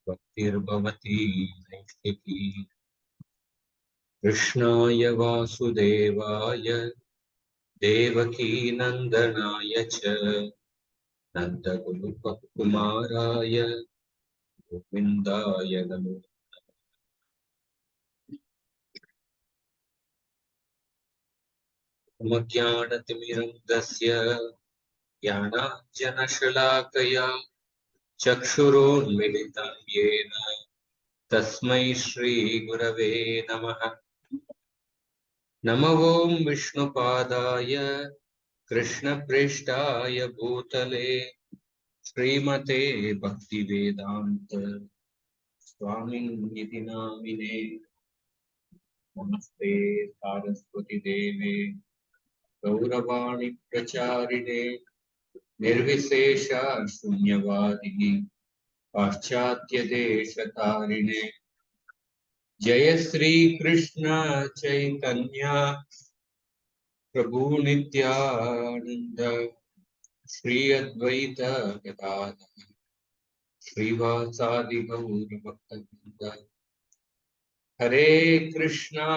भक्तिर्भवती नैष्ठिकी कृष्णाय वासुदेवाय देवकी नन्दनाय च नन्दगोपकुमाराय गोविन्दाय नमो नमः। ज्ञानतिमिरन्दस्य ज्ञानाञ्जनशलाकया चक्षुरोन्मिलितं येन तस्मै श्रीगुरवे नमः। नमो ॐ विष्णुपादाय कृष्णप्रेष्ठाय भूतले श्रीमते भक्तिवेदान्त स्वामिनिति नामिने। नमस्ते सारस्वती देवे गौरवाणी प्रचारिणे निर्विशेष शून्यवादी पाश्चात्य देशतारिणे। जय श्री कृष्ण चैतन्य प्रभु नित्यानंद श्री अद्वैत गदाधर श्रीवासादि गौर भक्तवृंद। हरे Krishna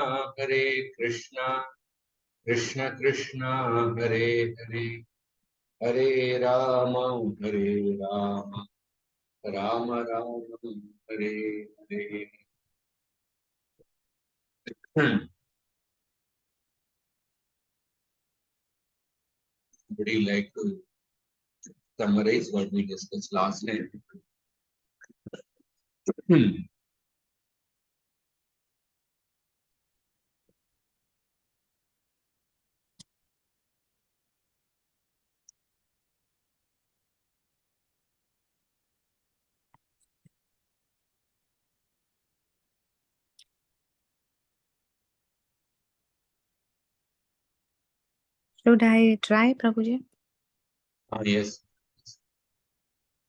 Krishna Krishna Hare Hare Hare Ram Ram Ram Hare Hare. Would you like to summarize what we discussed last time? Should I try, Prabhuji? Yes.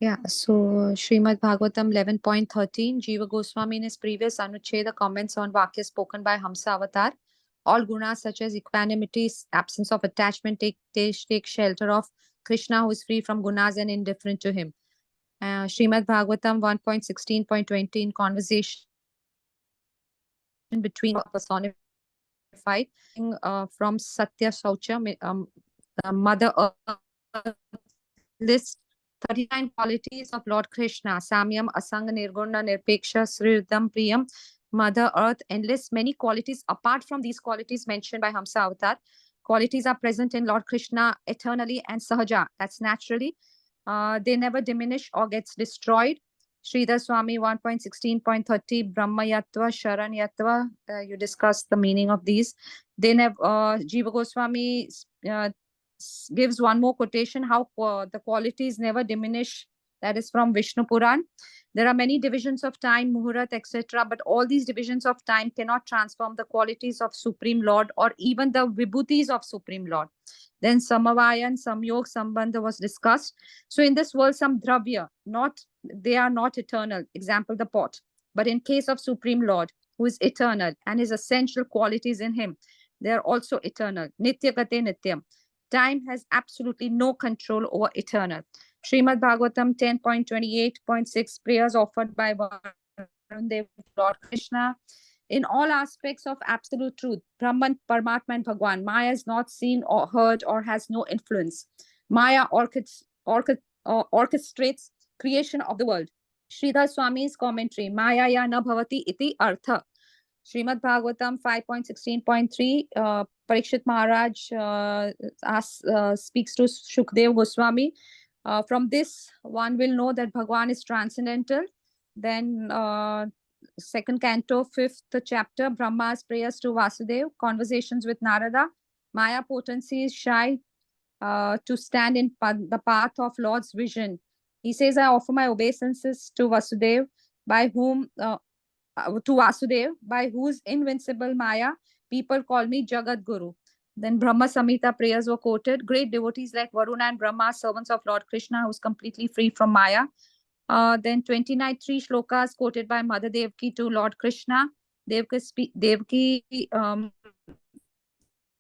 Yeah, so Srimad Bhagavatam 11.13, Jiva Goswami in his previous Anuccheda comments on Vakya spoken by Hamsa Avatar. All gunas such as equanimity, absence of attachment, take shelter of Krishna, who is free from gunas and indifferent to him. Srimad Bhagavatam 1.16.20, in conversation between personified from Satya Saucha, Mother Earth lists 39 qualities of Lord Krishna: Samyam, Asanga, Nirguna, Nirpeksha, Sridham, Priyam, Mother Earth, and lists many qualities apart from these qualities mentioned by Hamsa Avatar. Qualities are present in Lord Krishna eternally and sahaja, that's naturally. They never diminish or gets destroyed. Sridhar Swami 1.16.30, Brahmayatva, Sharanyatva, you discussed the meaning of these. They never, Jiva Goswami gives one more quotation, how the qualities never diminish. That is from Vishnu Puran. There are many divisions of time, Muhurat, etc., but all these divisions of time cannot transform the qualities of Supreme Lord or even the vibhutis of Supreme Lord. Then Samavaya and Samyog Sambandha was discussed. So in this world, some dravya, they are not eternal. Example, the pot. But in case of Supreme Lord, who is eternal and his essential qualities in him, they are also eternal. Nitya Gate Nityam. Time has absolutely no control over eternal. Srimad Bhagavatam 10.28.6, prayers offered by Varun Lord Krishna. In all aspects of absolute truth, Brahman, Paramatma, and Bhagwan, Maya is not seen or heard or has no influence. Maya orchestrates creation of the world. Sridhar Swami's commentary, Maya ya na bhavati iti artha. Srimad Bhagavatam 5.16.3, Parikshit Maharaj speaks to Shukdev Goswami. From this, one will know that Bhagwan is transcendental. Then, second canto, fifth chapter, Brahma's prayers to Vasudev, conversations with Narada. Maya potency is shy to stand in the path of Lord's vision. He says, I offer my obeisances to Vasudev, by whose invincible Maya people call me Jagat Guru. Then Brahma Samhita prayers were quoted. Great devotees like Varuna and Brahma, servants of Lord Krishna, who is completely free from Maya. Then 29 three shlokas quoted by Mother Devaki to Lord Krishna. Devaki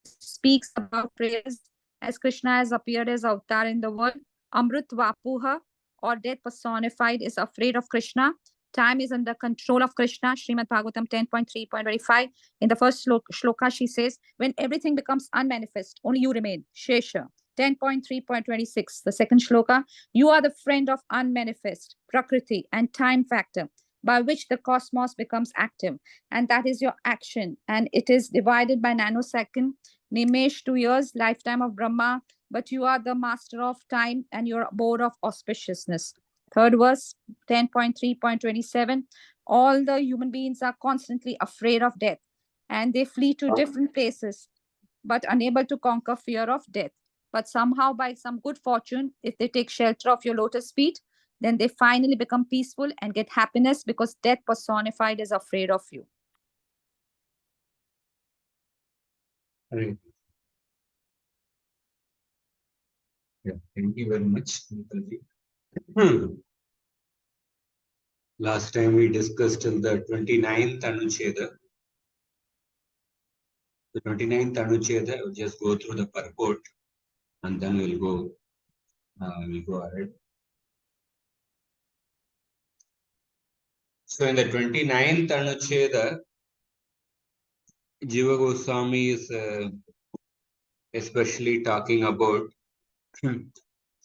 speaks about prayers as Krishna has appeared as avatar in the world. Amrit Vapuha, or death personified is afraid of Krishna. Time is under control of Krishna. Srimad Bhagavatam 10.3.25. In the first shloka, she says, when everything becomes unmanifest, only you remain. Shesha. 10.3.26. The second shloka, you are the friend of unmanifest, Prakriti, and time factor, by which the cosmos becomes active. And that is your action. And it is divided by nanosecond. Nimesh, 2 years, lifetime of Brahma, but you are the master of time and you're abode of auspiciousness. Third verse, 10.3.27. All the human beings are constantly afraid of death and they flee to different places, but unable to conquer fear of death. But somehow, by some good fortune, if they take shelter of your lotus feet, then they finally become peaceful and get happiness because death personified is afraid of you. Right. Yeah, thank you very much, Neetaji. Last time we discussed in the 29th Anuccheda. The 29th Anuccheda, we'll just go through the purport and then we'll go ahead. So in the 29th Anuccheda, Jiva Goswami is especially talking about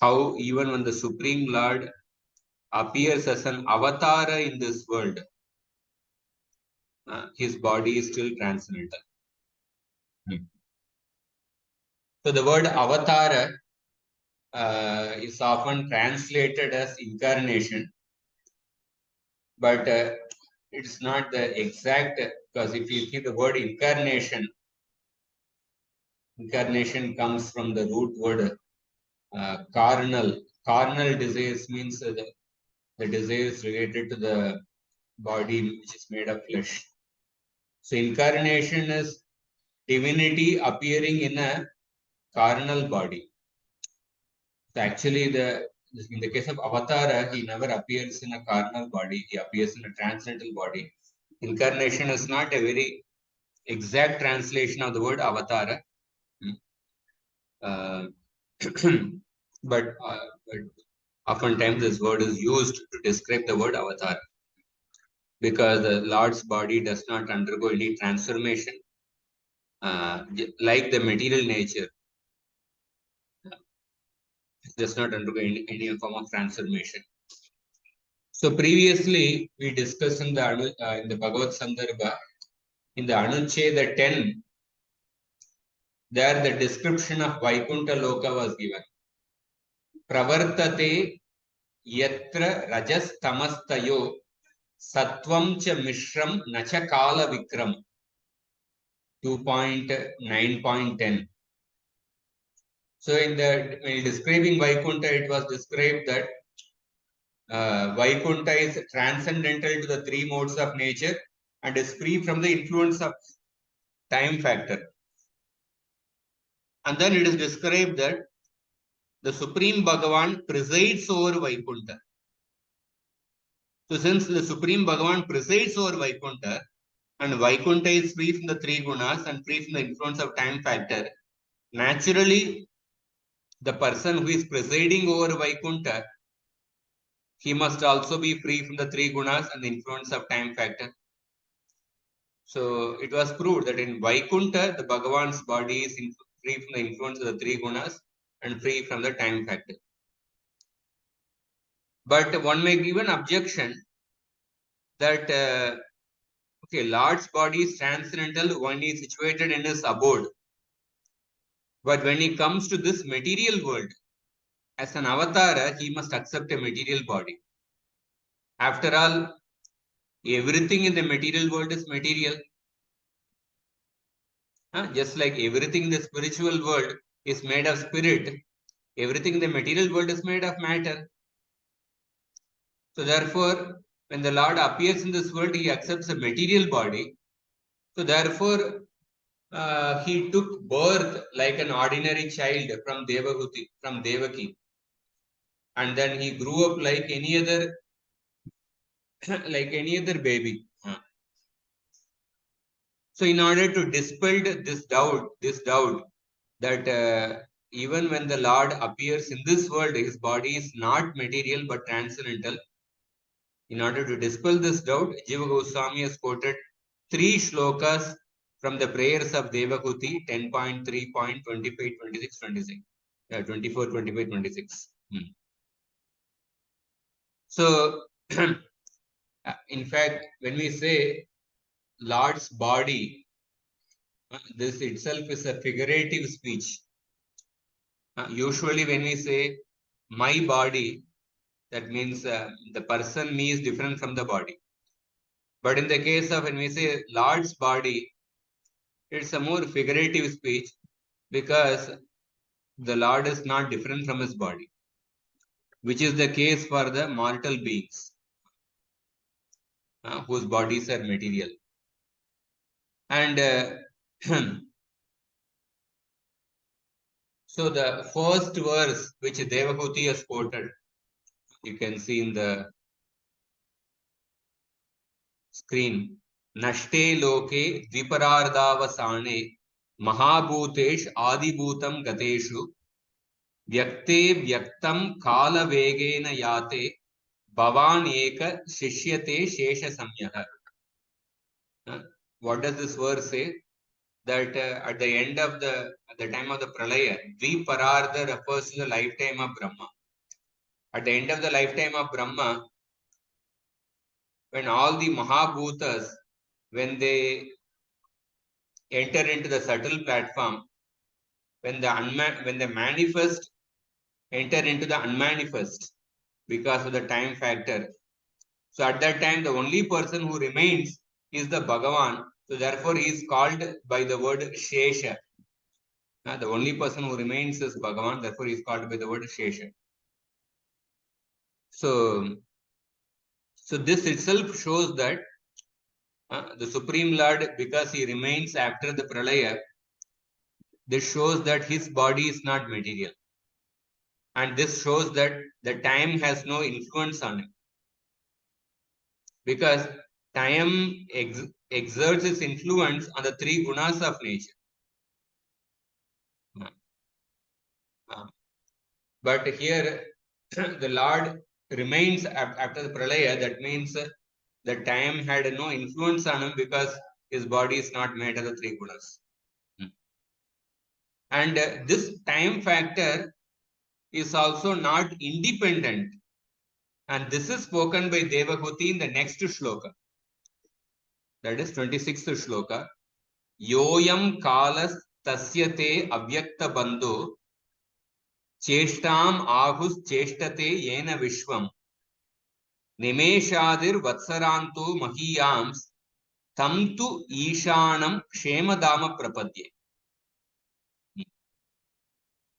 how even when the Supreme Lord appears as an avatar in this world, his body is still transcendental. So the word avatar is often translated as incarnation, but it's not the exact, because if you see the word incarnation comes from the root word carnal. Carnal desires means the desires related to the body which is made of flesh. So incarnation is divinity appearing in a carnal body. So actually, in the case of Avatara, he never appears in a carnal body. He appears in a transcendental body. Incarnation is not a very exact translation of the word Avatara. But oftentimes this word is used to describe the word Avatar, because the Lord's body does not undergo any transformation, like the material nature. It does not undergo any form of transformation. So previously we discussed in the Bhagavad Sandarbha, in the Anuccheda 10, there the description of Vaikuntha Loka was given. Pravartate yatra rajas tamastayo Sattvam cha mishram nacha kala vikram. 2.9.10. So when describing Vaikuntha, it was described that Vaikuntha is transcendental to the three modes of nature and is free from the influence of time factor. And then it is described that the Supreme Bhagavan presides over Vaikuntha. So since the Supreme Bhagavan presides over Vaikuntha, and Vaikuntha is free from the three gunas and free from the influence of time factor, naturally, the person who is presiding over Vaikuntha, he must also be free from the three gunas and the influence of time factor. So it was proved that in Vaikuntha, the Bhagavan's body is free from the influence of the three gunas and free from the time factor. But one may give an objection that okay, Lord's body is transcendental when he is situated in his abode. But when he comes to this material world, as an avatar, he must accept a material body. After all, everything in the material world is material. Just like everything in the spiritual world is made of spirit, everything in the material world is made of matter. So therefore, when the Lord appears in this world, he accepts a material body. So therefore, he took birth like an ordinary child from Devaki. And then he grew up like any other baby. So in order to dispel this doubt that even when the Lord appears in this world, his body is not material but transcendental. In order to dispel this doubt, Jiva Goswami has quoted 3 shlokas from the prayers of Devahuti 10.3.25, 24, 25, 26. So, in fact, when we say Lord's body, this itself is a figurative speech. Usually, when we say my body, that means the person me is different from the body. But in the case of when we say Lord's body, it's a more figurative speech because the Lord is not different from his body, which is the case for the mortal beings whose bodies are material. And so the first verse which Devahuti has quoted, you can see in the screen. Nashte loke dviparardavasane mahabhutesh adibhutam gateshu vyakte vyaktam kala vegena yate bhavan eka shishyate shesha samyaha. What does this verse say? That at the end of at the time of the pralaya, dvipararda refers to the lifetime of Brahma. At the end of the lifetime of Brahma, when all the mahabhutas, when they enter into the subtle platform, when the manifest enter into the unmanifest because of the time factor. So at that time, the only person who remains is the Bhagavan. So therefore, he is called by the word Shesha. The only person who remains is Bhagavan. Therefore, he is called by the word Shesha. So this itself shows that the Supreme Lord, because he remains after the Pralaya, this shows that his body is not material. And this shows that the time has no influence on him. Because time exerts its influence on the 3 gunas of nature. But here, the Lord remains after the Pralaya. That means the time had no influence on him because his body is not made of the 3 gunas. And this time factor is also not independent. And this is spoken by Devahuti in the next shloka. That is 26th shloka. Yoyam kalas tasyate avyakta bandho cheshtam ahus cheshtate yena vishwam nimeshadir vatsarantu mahiyams tam tu ishanam kshemadama prapadye.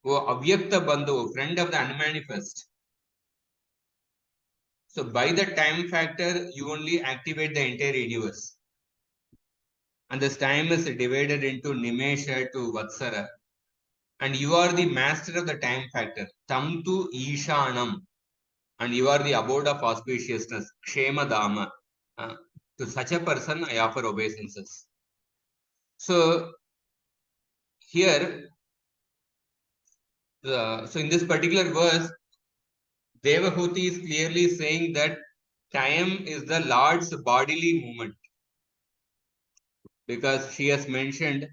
Oh, avyakta bandho, friend of the unmanifest. So by the time factor, you only activate the entire universe. And this time is divided into Nimesha to Vatsara. And you are the master of the time factor. Tam tu Ishanam. And you are the abode of auspiciousness. Kshema Dama. To such a person, I offer obeisances. So here, so in this particular verse, Devahuti is clearly saying that time is the Lord's bodily movement. Because she has mentioned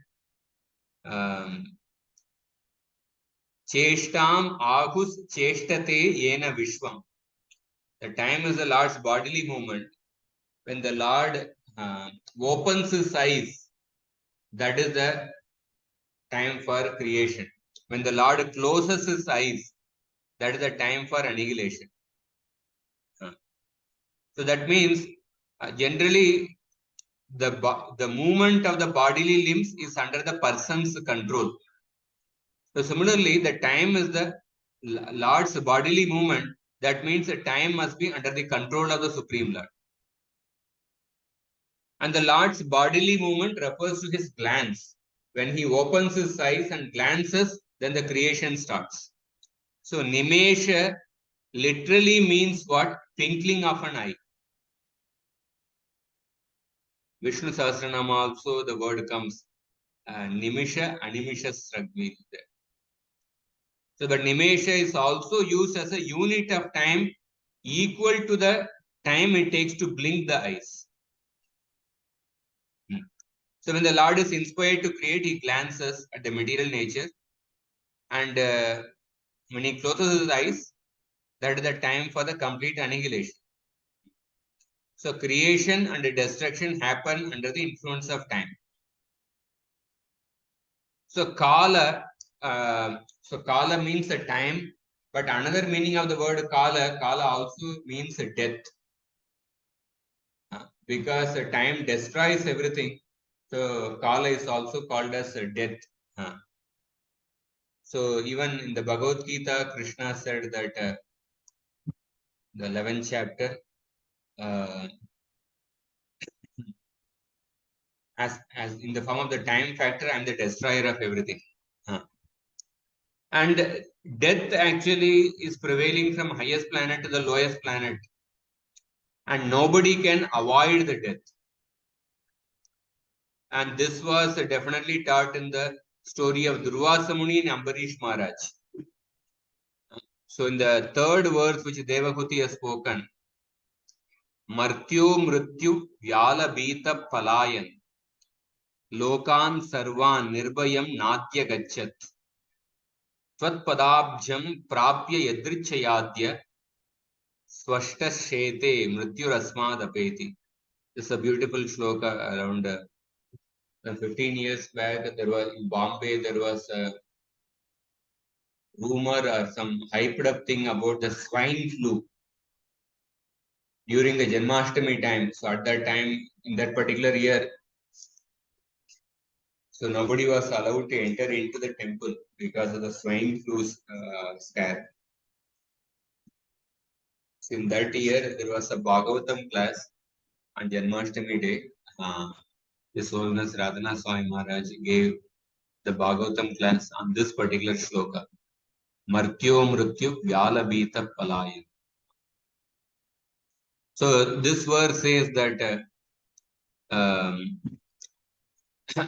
Cheshtam ahus cheshtate yena vishwam. The time is the Lord's bodily movement. When the Lord opens his eyes, that is the time for creation. When the Lord closes his eyes, that is the time for annihilation. So that means generally the movement of the bodily limbs is under the person's control. So similarly, the time is the Lord's bodily movement. That means the time must be under the control of the Supreme Lord. And the Lord's bodily movement refers to his glance. When he opens his eyes and glances, then the creation starts. So Nimesha literally means what? Twinkling of an eye. Vishnu Sahasranama also the word comes Nimisha, Animisha Sragvi. So the Nimesha is also used as a unit of time equal to the time it takes to blink the eyes. So when the Lord is inspired to create, he glances at the material nature, and when he closes his eyes, that is the time for the complete annihilation. So creation and destruction happen under the influence of time. So Kala means a time, but another meaning of the word Kala also means death. Because time destroys everything. So Kala is also called as death. So even in the Bhagavad Gita, Krishna said that the 11th chapter, as in the form of the time factor, I am the destroyer of everything. And death actually is prevailing from highest planet to the lowest planet, and nobody can avoid the death. And this was definitely taught in the story of Durvasa Muni and Ambarish Maharaj. So in the third verse which Devahuti has spoken, Martyo Mrityu Vyala Bita Palayan Lokan Sarvan Nirbhayam Natya Gachat Tvat Padabjam Prapya Yadrichayadya Swashta Shete Mrityurasmad Apeti. This is a beautiful shloka around 15 years back. There was in Bombay, there was a rumor or some hyped up thing about the swine flu during the Janmashtami time. So at that time, in that particular year, so nobody was allowed to enter into the temple because of the swine flu scare. So in that year, there was a Bhagavatam class on Janmashtami day. His Holiness Radhana Swami Maharaj gave the Bhagavatam class on this particular shloka. Martyo Mrityu Vyalabhita Palayan. So this verse says that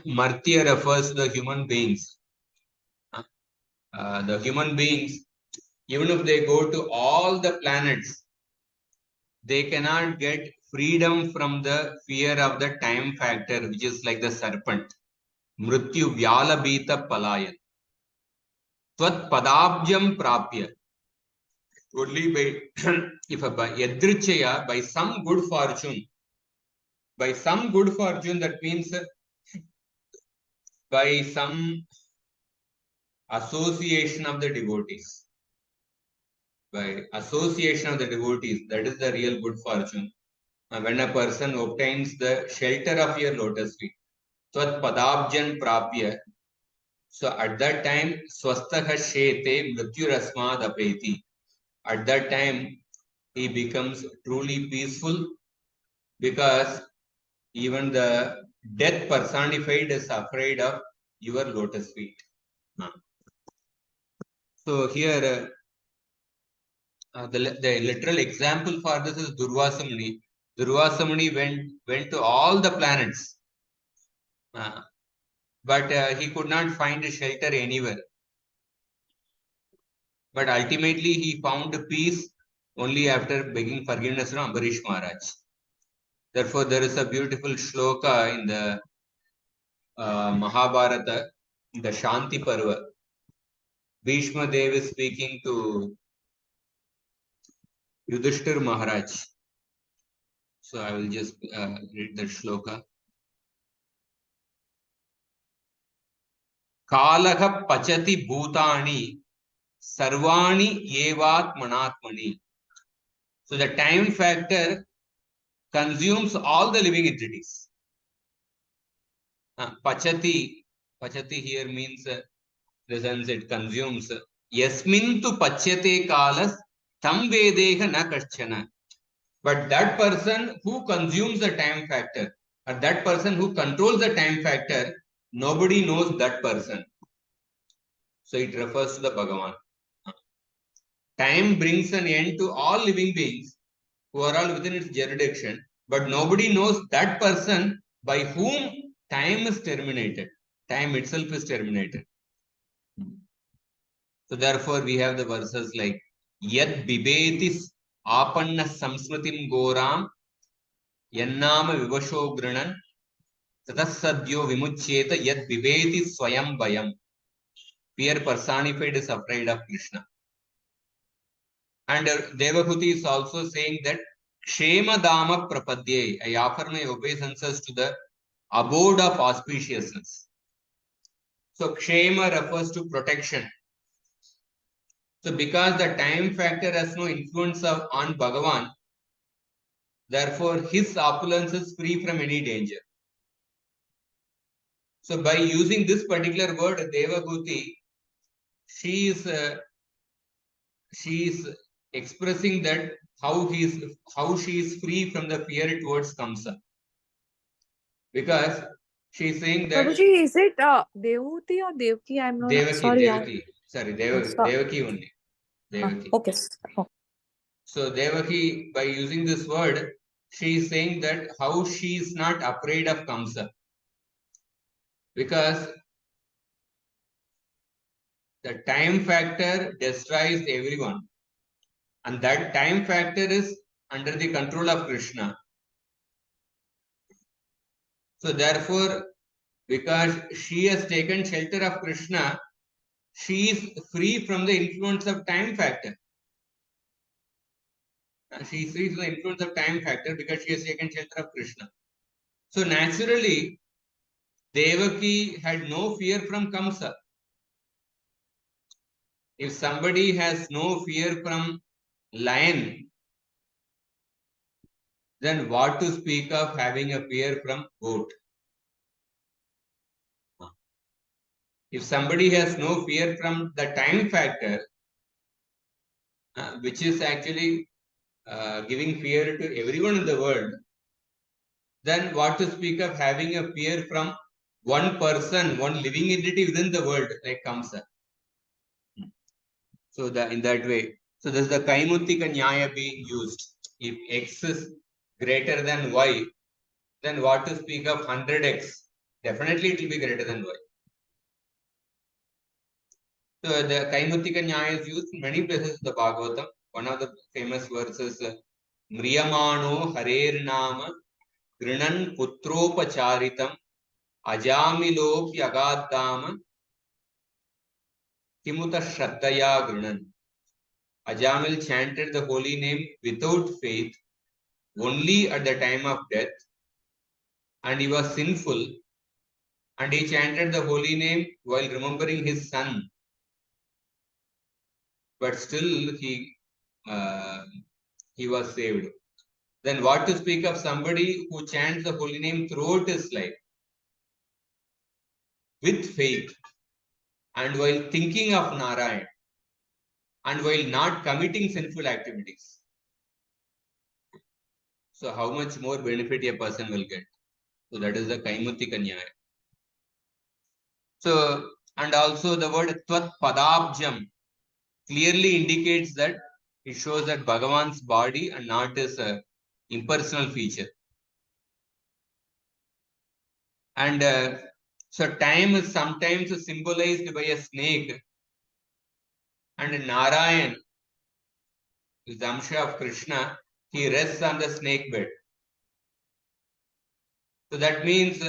Martya refers to the human beings. The human beings, even if they go to all the planets, they cannot get freedom from the fear of the time factor, which is like the serpent. Mrityu Vyalabhita Palayan. Tvat Padabjam Prapya. Only by if by Yadrichaya, by some good fortune, that means by some association of the devotees. By association of the devotees, that is the real good fortune. When a person obtains the shelter of your lotus feet, Tvat Padabjan Prapya. So at that time, Swastaha Shete Mrityurasmad Apeti. At that time, he becomes truly peaceful, because even the death personified is afraid of your lotus feet. So here, the literal example for this is Durvasa Muni. Durvasa Muni went to all the planets, but he could not find a shelter anywhere. But ultimately, he found peace only after begging forgiveness from Ambarish Maharaj. Therefore, there is a beautiful shloka in the Mahabharata, the Shanti Parva. Bhishma Dev is speaking to Yudhishthir Maharaj. So I will just read the shloka. Kalaha pachati bhutani sarvani yevat manatmani. So the time factor consumes all the living entities. Pachati here means the sense it consumes. Yasmin tu pachyate kalas tam vedeha na kashchana. But that person who consumes the time factor, or that person who controls the time factor, nobody knows that person. So it refers to the Bhagavan. Time brings an end to all living beings who are all within its jurisdiction, but nobody knows that person by whom time is terminated. Time itself is terminated. So therefore we have the verses like Yad Bibetis Apanna Samsmritim Goram Yannama Vivasho Granan Tatasadyo Vimuccheta Yad Bibeti Swayam Bayam. Fear personified is afraid of Krishna. And Devahuti is also saying that Kshema Dama Prapadye, I offer my obeisances to the abode of auspiciousness. So Kshema refers to protection. So because the time factor has no influence on Bhagavan, therefore his opulence is free from any danger. So by using this particular word, Devahuti, she is expressing that how she is free from the fear towards Kamsa. Because she is saying that Prabhuji, is it Devuti or Devki? I'm not sorry. Devaki only. Devaki. Okay. So Devaki, by using this word, she is saying that how she is not afraid of Kamsa. Because the time factor destroys everyone. And that time factor is under the control of Krishna. So therefore, because she has taken shelter of Krishna, she is free from the influence of time factor. She is free from the influence of time factor because she has taken shelter of Krishna. So naturally, Devaki had no fear from Kamsa. If somebody has no fear from lion, then what to speak of having a fear from goat? If somebody has no fear from the time factor, which is actually giving fear to everyone in the world, then what to speak of having a fear from one person, one living entity within the world, like Kamsa? So in that way, so this is the Kaimutika Nyaya being used. If X is greater than Y, then what to speak of 100X? Definitely it will be greater than Y. So the Kaimutika Nyaya is used in many places in the Bhagavatam. One of the famous verses, Mriyamano Harer Nama Grinan Putropacharitam Ajamilopya Agadama Kimuta Shraddaya Grinan. Ajamil chanted the holy name without faith only at the time of death, and he was sinful, and he chanted the holy name while remembering his son, but still he was saved. Then what to speak of somebody who chants the holy name throughout his life with faith, and while thinking of Narayan, and while not committing sinful activities? So how much more benefit a person will get? So that is the Kaimutika Nyaya. So, and also the word Tvat Padabjam clearly indicates that it shows that Bhagavan's body and not his impersonal feature. And so time is sometimes symbolized by a snake, and Narayan is the Amsha of Krishna. He rests on the snake bed. So that means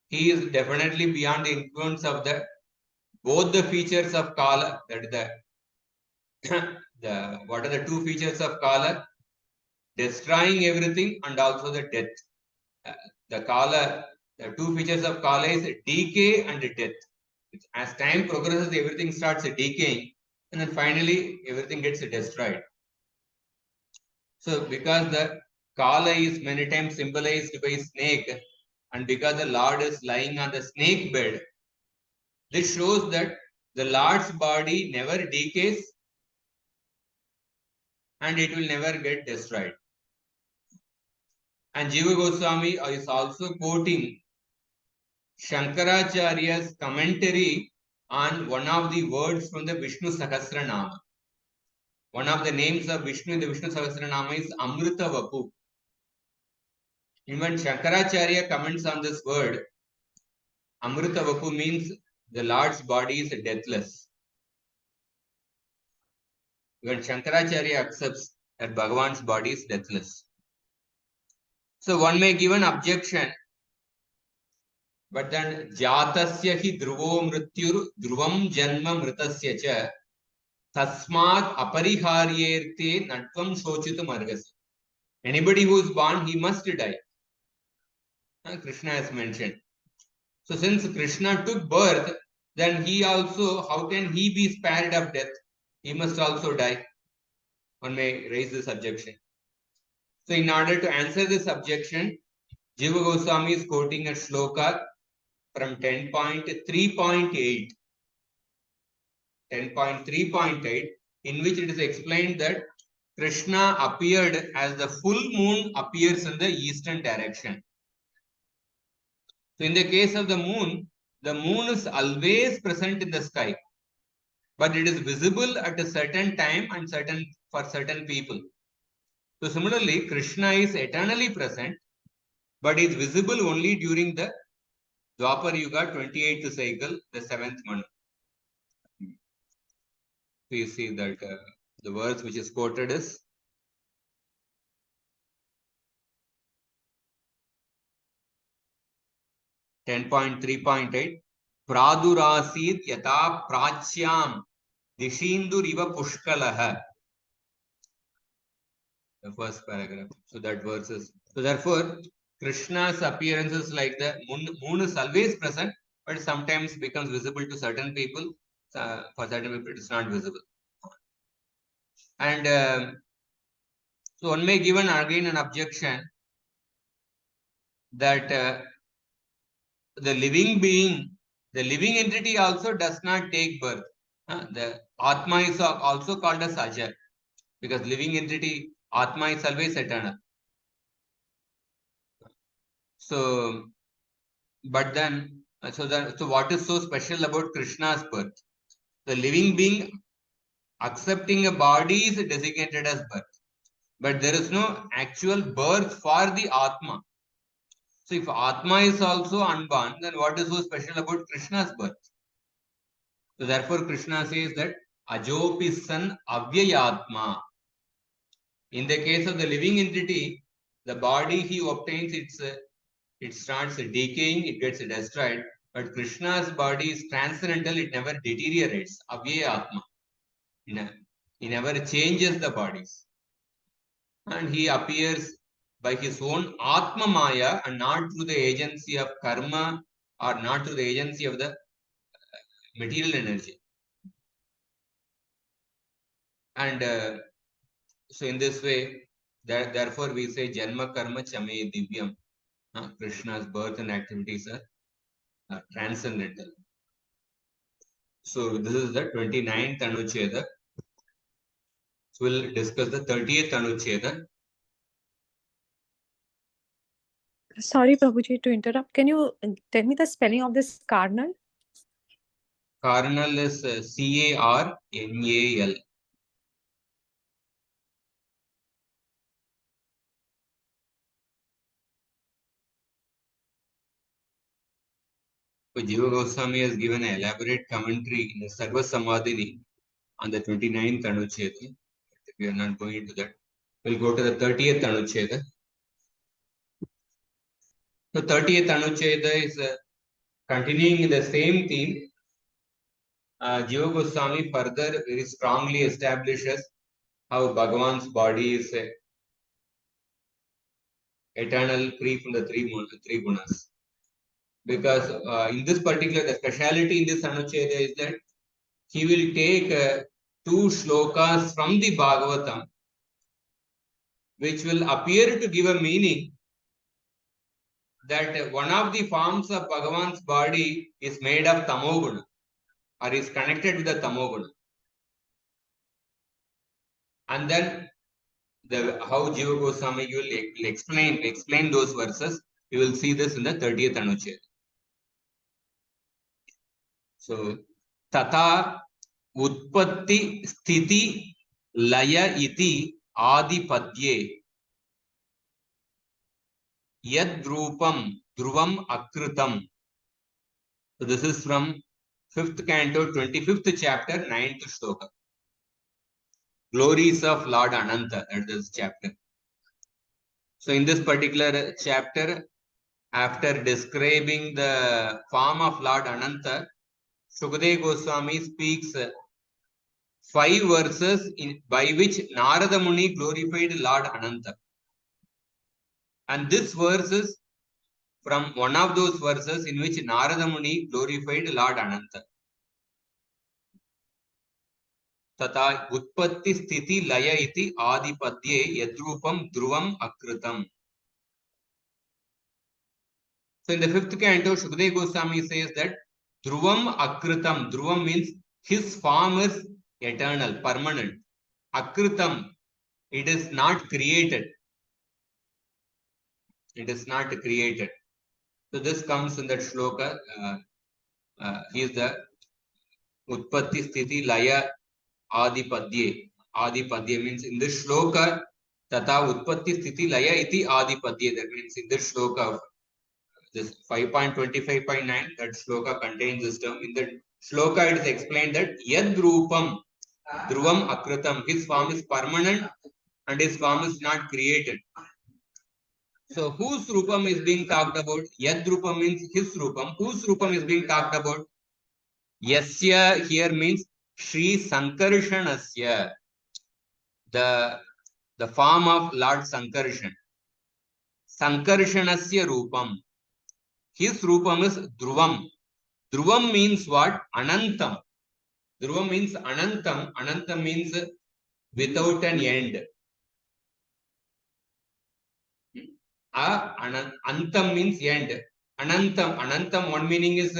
he is definitely beyond the influence of both the features of Kala. That is what are the two features of Kala? Destroying everything and also the death. The two features of Kala is decay and death. As time progresses, everything starts decaying, and then finally everything gets destroyed. So because the Kala is many times symbolized by snake, and because the Lord is lying on the snake bed, this shows that the Lord's body never decays and it will never get destroyed. And Jiva Goswami is also quoting Shankaracharya's commentary on one of the words from the Vishnu Sahasranama. One of the names of Vishnu in the Vishnu Sahasranama is Amrita Vapu. Even Shankaracharya comments on this word. Amrita Vapu means the Lord's body is deathless. When Shankaracharya accepts that Bhagavan's body is deathless. So one may give an objection, but then Jatasya hi dhruvo mrityur dhruvam janma mritasya cha tasmat apariharyerte natvam shochitum argasi. Anybody who is born, he must die. Krishna has mentioned. So since Krishna took birth, then he also, how can he be spared of death? He must also die. One may raise this objection. So in order to answer this objection, Jiva Goswami is quoting a shloka from 10.3.8, 10.3.8, in which it is explained that Krishna appeared as the full moon appears in the eastern direction. So in the case of the moon is always present in the sky, but it is visible at a certain time and for certain people. So similarly, Krishna is eternally present, but is visible only during the Dwapar Yuga 28th cycle, the 7th Manu. We see that the verse which is quoted is 10.3.8. Pradurasid yata prachyam dishinduriva pushkalaha. The first paragraph. So that verse is. So therefore, Krishna's appearance is like the moon is always present, but sometimes becomes visible to certain people. For certain people, it is not visible. And so one may give again an objection that the living being, the living entity also does not take birth. The Atma is also called as Ajar, because living entity, Atma is always eternal. So, but then, so what is so special about Krishna's birth? The living being accepting a body is designated as birth, but there is no actual birth for the Atma. So if Atma is also unborn, then what is so special about Krishna's birth? So therefore Krishna says that Ajopi san avyayatma. In the case of the living entity, the body he obtains, it starts decaying, it gets destroyed. But Krishna's body is transcendental, it never deteriorates. Avyayatma. He never changes the bodies. And he appears by his own Atma Maya and not through the agency of karma or not through the agency of the material energy. And so in this way, therefore we say Janma Karma Chame Divyam. Krishna's birth and activities are transcendental. So this is the 29th Anucheda. So we'll discuss the 30th Anucheda. Sorry, Prabhuji, to interrupt. Can you tell me the spelling of this carnal? Carnal is C-A-R-N-A-L. So Jiva Goswami has given an elaborate commentary in the Sarva Samadhini on the 29th Anucheda. We are not going into that. We'll go to the 30th Anucheda. The 30th Anucheda is continuing the same theme. Jiva Goswami further very strongly establishes how Bhagavan's body is eternal, free from the three gunas. Because in this particular, the speciality in this Anucheda is that he will take two shlokas from the Bhagavatam, which will appear to give a meaning that one of the forms of Bhagavan's body is made of tamoguna or is connected with the tamoguna. And then how Jiva Goswami will explain those verses. You will see this in the 30th Anucheda. So, Tata Utpatti Sthiti Laya iti Adipadye Yad Rupam Dhruvam Akritam. So this is from 5th canto, 25th chapter, 9th shloka. glories of Lord Ananta. That is chapter. So in this particular chapter, after describing the form of Lord Ananta, Sukadeva Goswami speaks 5 verses by which Narada Muni glorified Lord Ananta. And this verse is from one of those verses in which Narada Muni glorified Lord Ananta. Tata utpatti sthiti laya iti adipadye yadrupam dhruvam akritam. So in the 5th canto, Sukadeva Goswami says that dhruvam akritam. Dhruvam means his form is eternal, permanent. Akritam, it is not created. It is not created. So this comes in that shloka. He is the utpatti sthiti laya adipadye. Adipadye means in this shloka, tata utpatti sthiti laya iti adipadye. That means in this shloka, this 5.25.9, that shloka contains this term. In the shloka, it is explained that yad rupam dhruvam akritam. His form is permanent and his form is not created. So whose rupam is being talked about? Yad rupam means his rupam. Whose rupam is being talked about? Yasya here means Sri Sankarshanasya, the form of Lord Sankarshan. Sankarshanasya rupam. His rupam is Dhruvam. Dhruvam means what? Anantam. Dhruvam means Anantam. Anantam means without an end. Antam means end. Anantam, one meaning is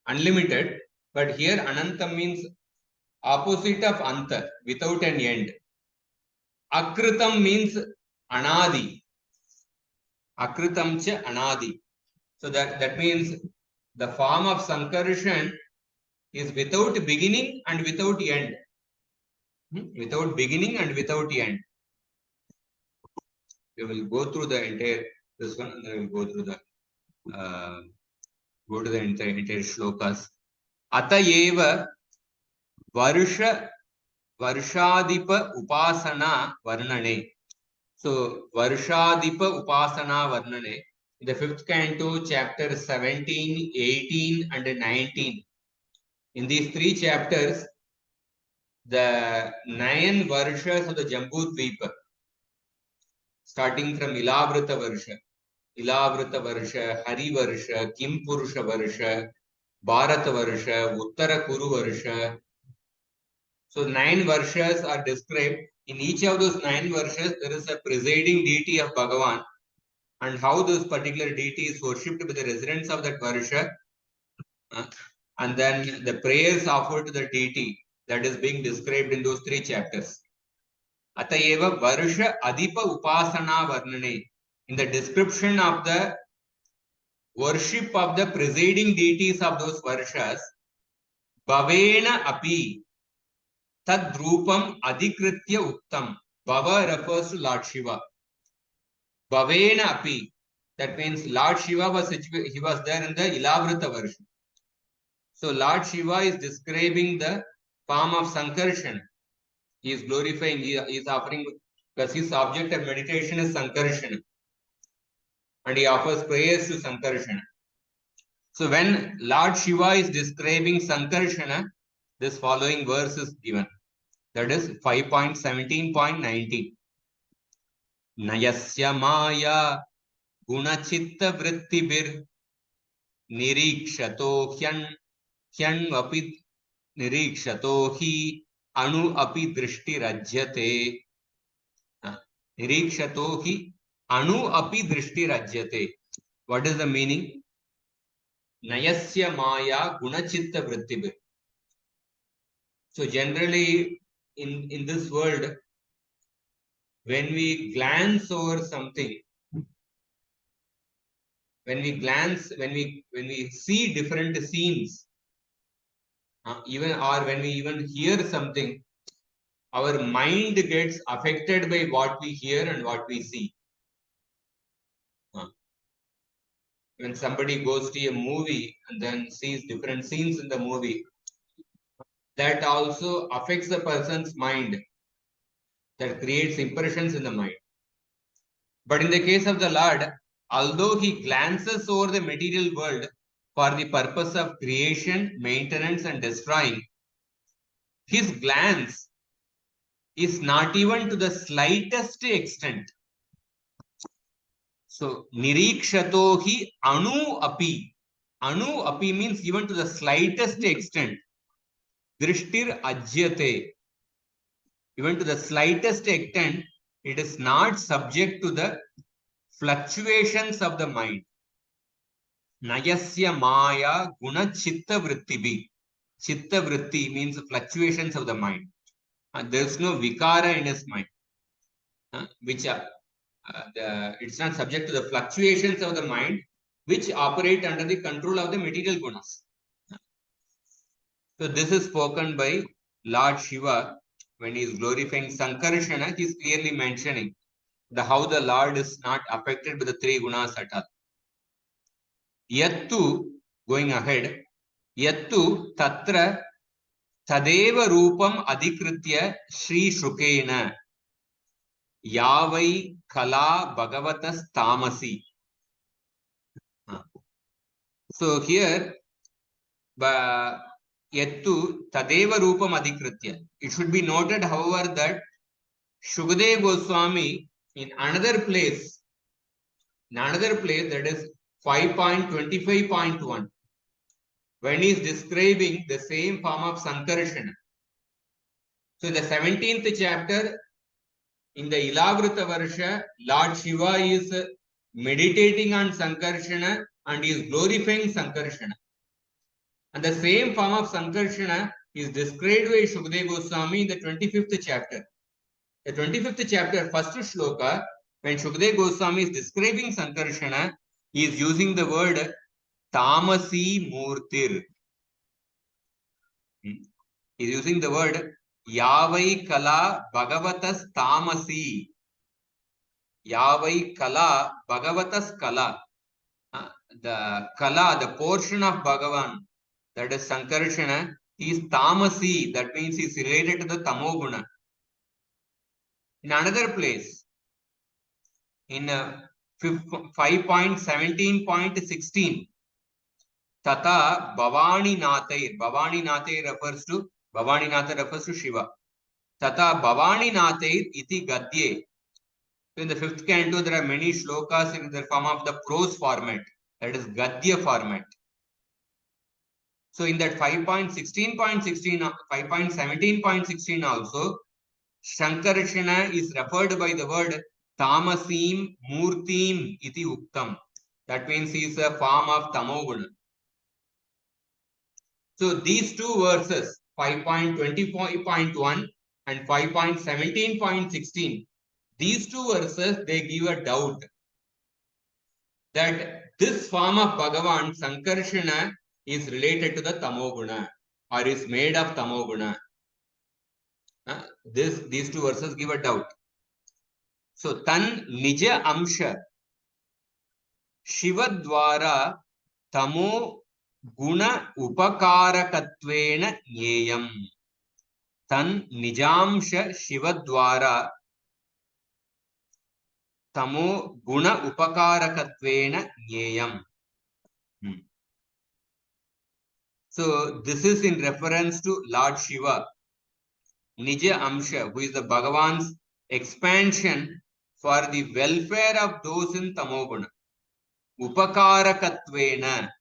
unlimited, but here Anantam means opposite of Anta, without an end. Akritam means Anadi. Akritam cha Anadi. So that means the form of Sankarshan is without beginning and without end. Without beginning and without end. We will go through the entire this one, and then we will go through the go to the entire shlokas. Atayeva Varsha Varshadipa Upasana Varnane. So Varshadipa Upasana Varnane. In the 5th canto, chapter 17, 18, and 19. In these 3 chapters, the 9 Varshas of the Jambudvipa, starting from Ilavrita Varsha, Hari Varsha, Kim Purusha Varsha, Bharata Varsha, Uttara Kuru Varsha. So 9 Varshas are described. In each of those 9 Varshas, there is a presiding deity of Bhagavan, and how this particular deity is worshipped by the residents of that Varsha, and then the prayers offered to the deity, that is being described in those 3 chapters. Atayeva Varsha Adipa Upasana Varnane. In the description of the worship of the presiding deities of those Varshas, Bhavena Api Tadrupam Adhikritya Uttam. Bhava refers to Lord Shiva. Bhavena Api. That means Lord Shiva was he was there in the Ilavrita Varsha. So Lord Shiva is describing the form of Sankarshan. He is glorifying, he is offering, because his object of meditation is Sankarshan. And he offers prayers to Sankarshan. So when Lord Shiva is describing Sankarshana, this following verse is given. That is 5.17.19. Nayasya Maya Gunachitta Vrittibir Nirikshato Hyan Vapit Nirikshato Hi Anu Api Drishti Rajyate. Nirikshato Hi Anu Api Drishti Rajyate. What is the meaning? Nayasya Maya Gunachitta Vrittibir. So generally in this world, when we glance over something, when we see different scenes, even or when we even hear something, our mind gets affected by what we hear and what we see. When somebody goes to a movie and then sees different scenes in the movie, that also affects the person's mind. that creates impressions in the mind. But in the case of the Lord, although he glances over the material world for the purpose of creation, maintenance, and destroying, his glance is not even to the slightest extent. So, nirikshato hi anu api. Anu api means even to the slightest extent. Drishtir ajyate. Even to the slightest extent, it is not subject to the fluctuations of the mind. Nayasya maya guna chitta vrittibi. Chitta vritti means fluctuations of the mind. There is no vikara in his mind, which it's not subject to the fluctuations of the mind, which operate under the control of the material gunas. So this is spoken by Lord Shiva when he is glorifying Sankarshana. He is clearly mentioning how the Lord is not affected by the three gunas at all. Yattu, going ahead, Yattu tatra tadeva rupam adhikritya Sri Shukena Yavai Kala Bhagavatas Tamasi. So here, Yattu Tadeva Rupam Adhikritya. It should be noted, however, that Shukadeva Goswami in another place, that is 5.25.1, when he is describing the same form of Sankarshana. So in the 17th chapter, in the Ilavrita Varsha, Lord Shiva is meditating on Sankarshana and he is glorifying Sankarshana. And the same form of Sankarshana is described by Shukadeva Goswami in the 25th chapter. The 25th chapter, first shloka, when Shukadeva Goswami is describing Sankarshana, he is using the word Tamasi Murtir. He is using the word Yavai Kala Bhagavatas Tamasi. Yavai Kala Bhagavatas Kala. The Kala, the portion of Bhagavan, that is Sankarshana, is Tamasi. That means he is related to the Tamoguna. In another place, in 5.17.16, Tata Bhavani Nathair. Bhavani Nathair refers to Shiva. Tata Bhavani Nathair iti Gadye. So in the 5th canto, there are many shlokas in the form of the prose format, that is Gadya format. So in that 5.16.16, 5.17.16 also, Shankarshana is referred by the word Tamasim Murtim iti Uktam. That means he is a form of Tamoguna. So these two verses, 5.20.1 and 5.17.16, these two verses, they give a doubt that this form of Bhagavan, Sankarshana, is related to the Tamoguna or is made of Tamoguna. These two verses give a doubt. So, Tan Nija Amsha Shivadwara Tamo Guna Upakarakatwena Nyeyam. Tan Nijamsha Shivadwara Tamo Guna Upakarakatwena Nyeyam. So, this is in reference to Lord Shiva, Nija Amsha, who is the Bhagavan's expansion for the welfare of those in Tamoguna. Upakarakatwena.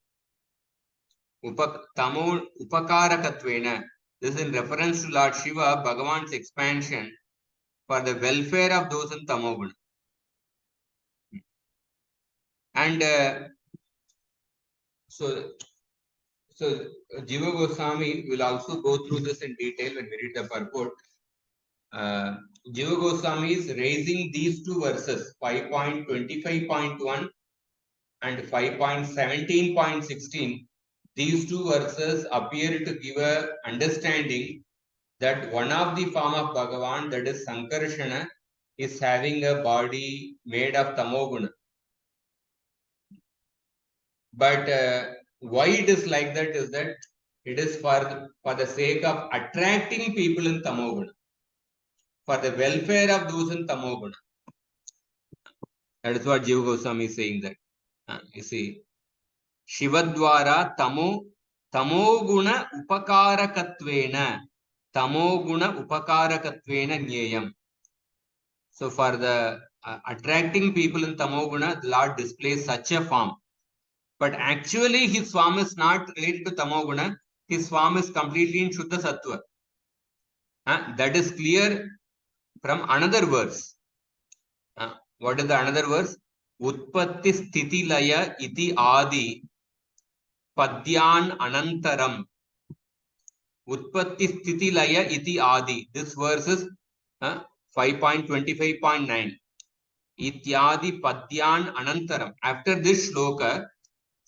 Upakarakatwena. This is in reference to Lord Shiva, Bhagavan's expansion for the welfare of those in Tamoguna. And so Jiva Goswami will also go through this in detail when we read the purport. Jiva Goswami is raising these two verses, 5.25.1 and 5.17.16. These two verses appear to give a understanding that one of the form of Bhagavan, that is Sankarshana, is having a body made of Tamoguna. But why it is like that is that it is for the sake of attracting people in Tamoguna. for the welfare of those in Tamoguna. That is what Jiva Goswami is saying that. You see, Shivadwara tamoguna upakarakattvena nyayam. So for the attracting people in Tamoguna, the Lord displays such a form. But actually his form is not related to Tamoguna. His form is completely in Shuddha Sattva. That is clear from another verse. What is the another verse? Utpatti sthiti laya iti adi padyan anantaram. Utpatti sthiti laya iti adi. This verse is 5.25.9. Ityadi padyan anantaram. After this shloka,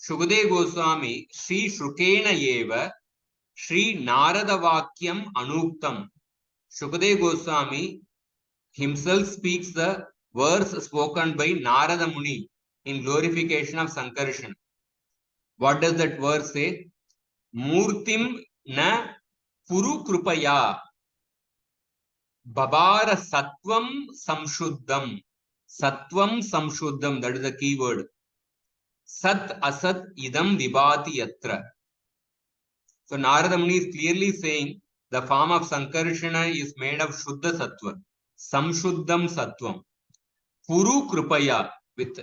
Shukadeva Goswami Sri Shrukena Yeva Sri Narada Vakyam Anuktam. Shukadeva Goswami himself speaks the verse spoken by Narada Muni in glorification of Sankarshan. What does that verse say? Murtim na puru krupaya babara sattvam samshuddham. Sattvam samshuddham, that is the key word. Sat asat idam vibhati yatra. So Narada Muni is clearly saying the form of Sankarshana is made of Shuddha Sattva. Samshuddham Sattvam. Puru Krupaya, with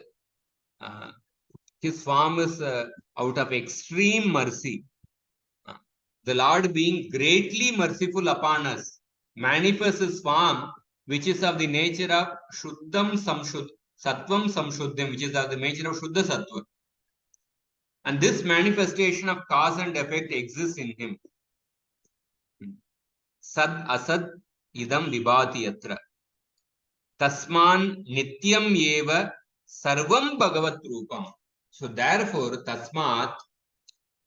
his form is out of extreme mercy. The Lord being greatly merciful upon us manifests his form which is of the nature of Shuddham Samshuddham, Sattvam Samshuddham, which is of the nature of Shuddha Sattva. And this manifestation of cause and effect exists in him. Sad asad idam vibhati yatra. Tasman nityam eva sarvam bhagavat rupam. So therefore, tasmat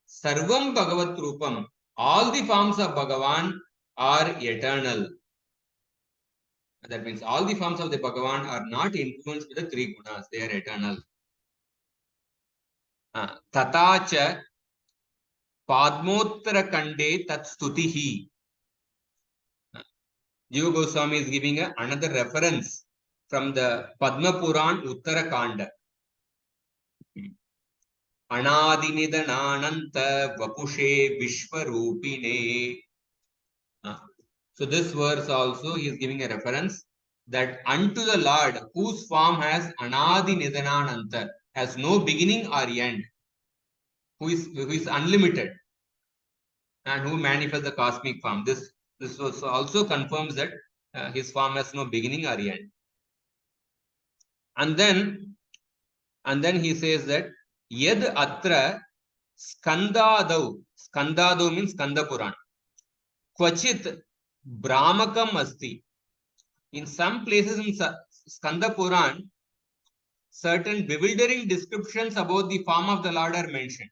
sarvam bhagavat rupam. All the forms of Bhagavan are eternal. That means all the forms of the Bhagavan are not influenced by the three gunas. They are eternal. Tatacha padmottara kande tat stutihi. Jiva Goswami is giving another reference from the Padma Puran Uttarakanda. Anadinidanananta vapushe vishwarupine. So this verse also he is giving a reference that unto the Lord whose form has Anadinidanananta, has no beginning or end, who is unlimited and who manifests the cosmic form. This also confirms that his form has no beginning or end. And then he says that Yad atra skandadau. Skandadau means Skanda Puran. Kvachit brahmakam asti. In some places in Skanda Puran, certain bewildering descriptions about the form of the Lord are mentioned.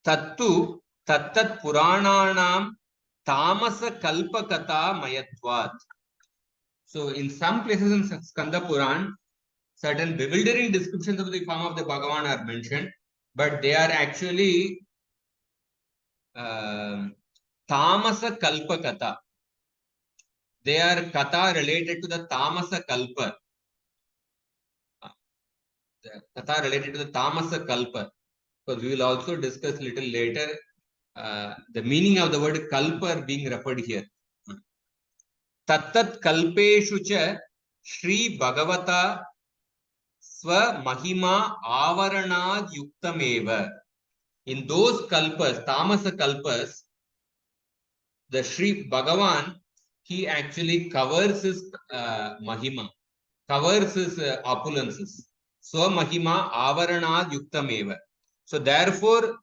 Tattu Purananam tamasa kalpakata mayatvat. So in some places in Skanda Puran, certain bewildering descriptions of the form of the Bhagavan are mentioned, but they are actually tamasa kalpa katha. They are katha related to the tamasa kalpa. The katha related to the tamasa kalpa. Because we will also discuss little later the meaning of the word kalpa being referred here. Tattat kalpeshu cha Shri Bhagavata Swa Mahima Avaranad Yuktameva. In those kalpas, tamasa kalpas, the Shri Bhagavan, he actually covers his mahima, covers his opulences. Swa Mahima Avaranad Yuktameva. So therefore,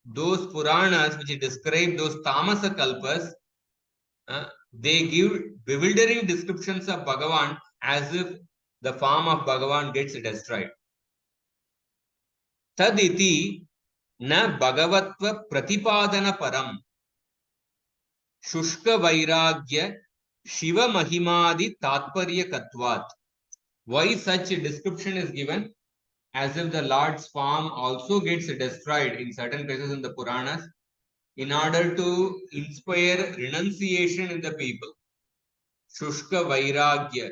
those Puranas which describe those tamasa kalpas, they give bewildering descriptions of Bhagavan as if the form of Bhagavan gets destroyed. Taditi na Bhagavatva Pratipadana Param Shushka Vairagya Shiva Mahimadi Tatparya Katvat. Why such a description is given? As if the Lord's form also gets destroyed in certain places in the Puranas. in order to inspire renunciation in the people. Shushka Vairagya.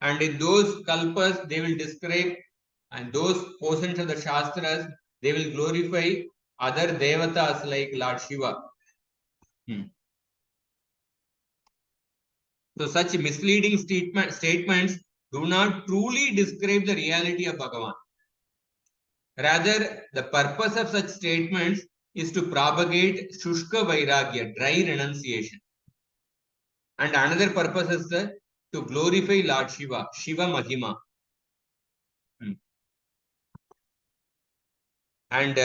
And in those kalpas, they will describe, and those portions of the Shastras, they will glorify other devatas like Lord Shiva. So such misleading statements do not truly describe the reality of Bhagavan. Rather, the purpose of such statements is to propagate Shushka Vairagya, dry renunciation. And another purpose is to glorify Lord Shiva, Shiva Mahima. And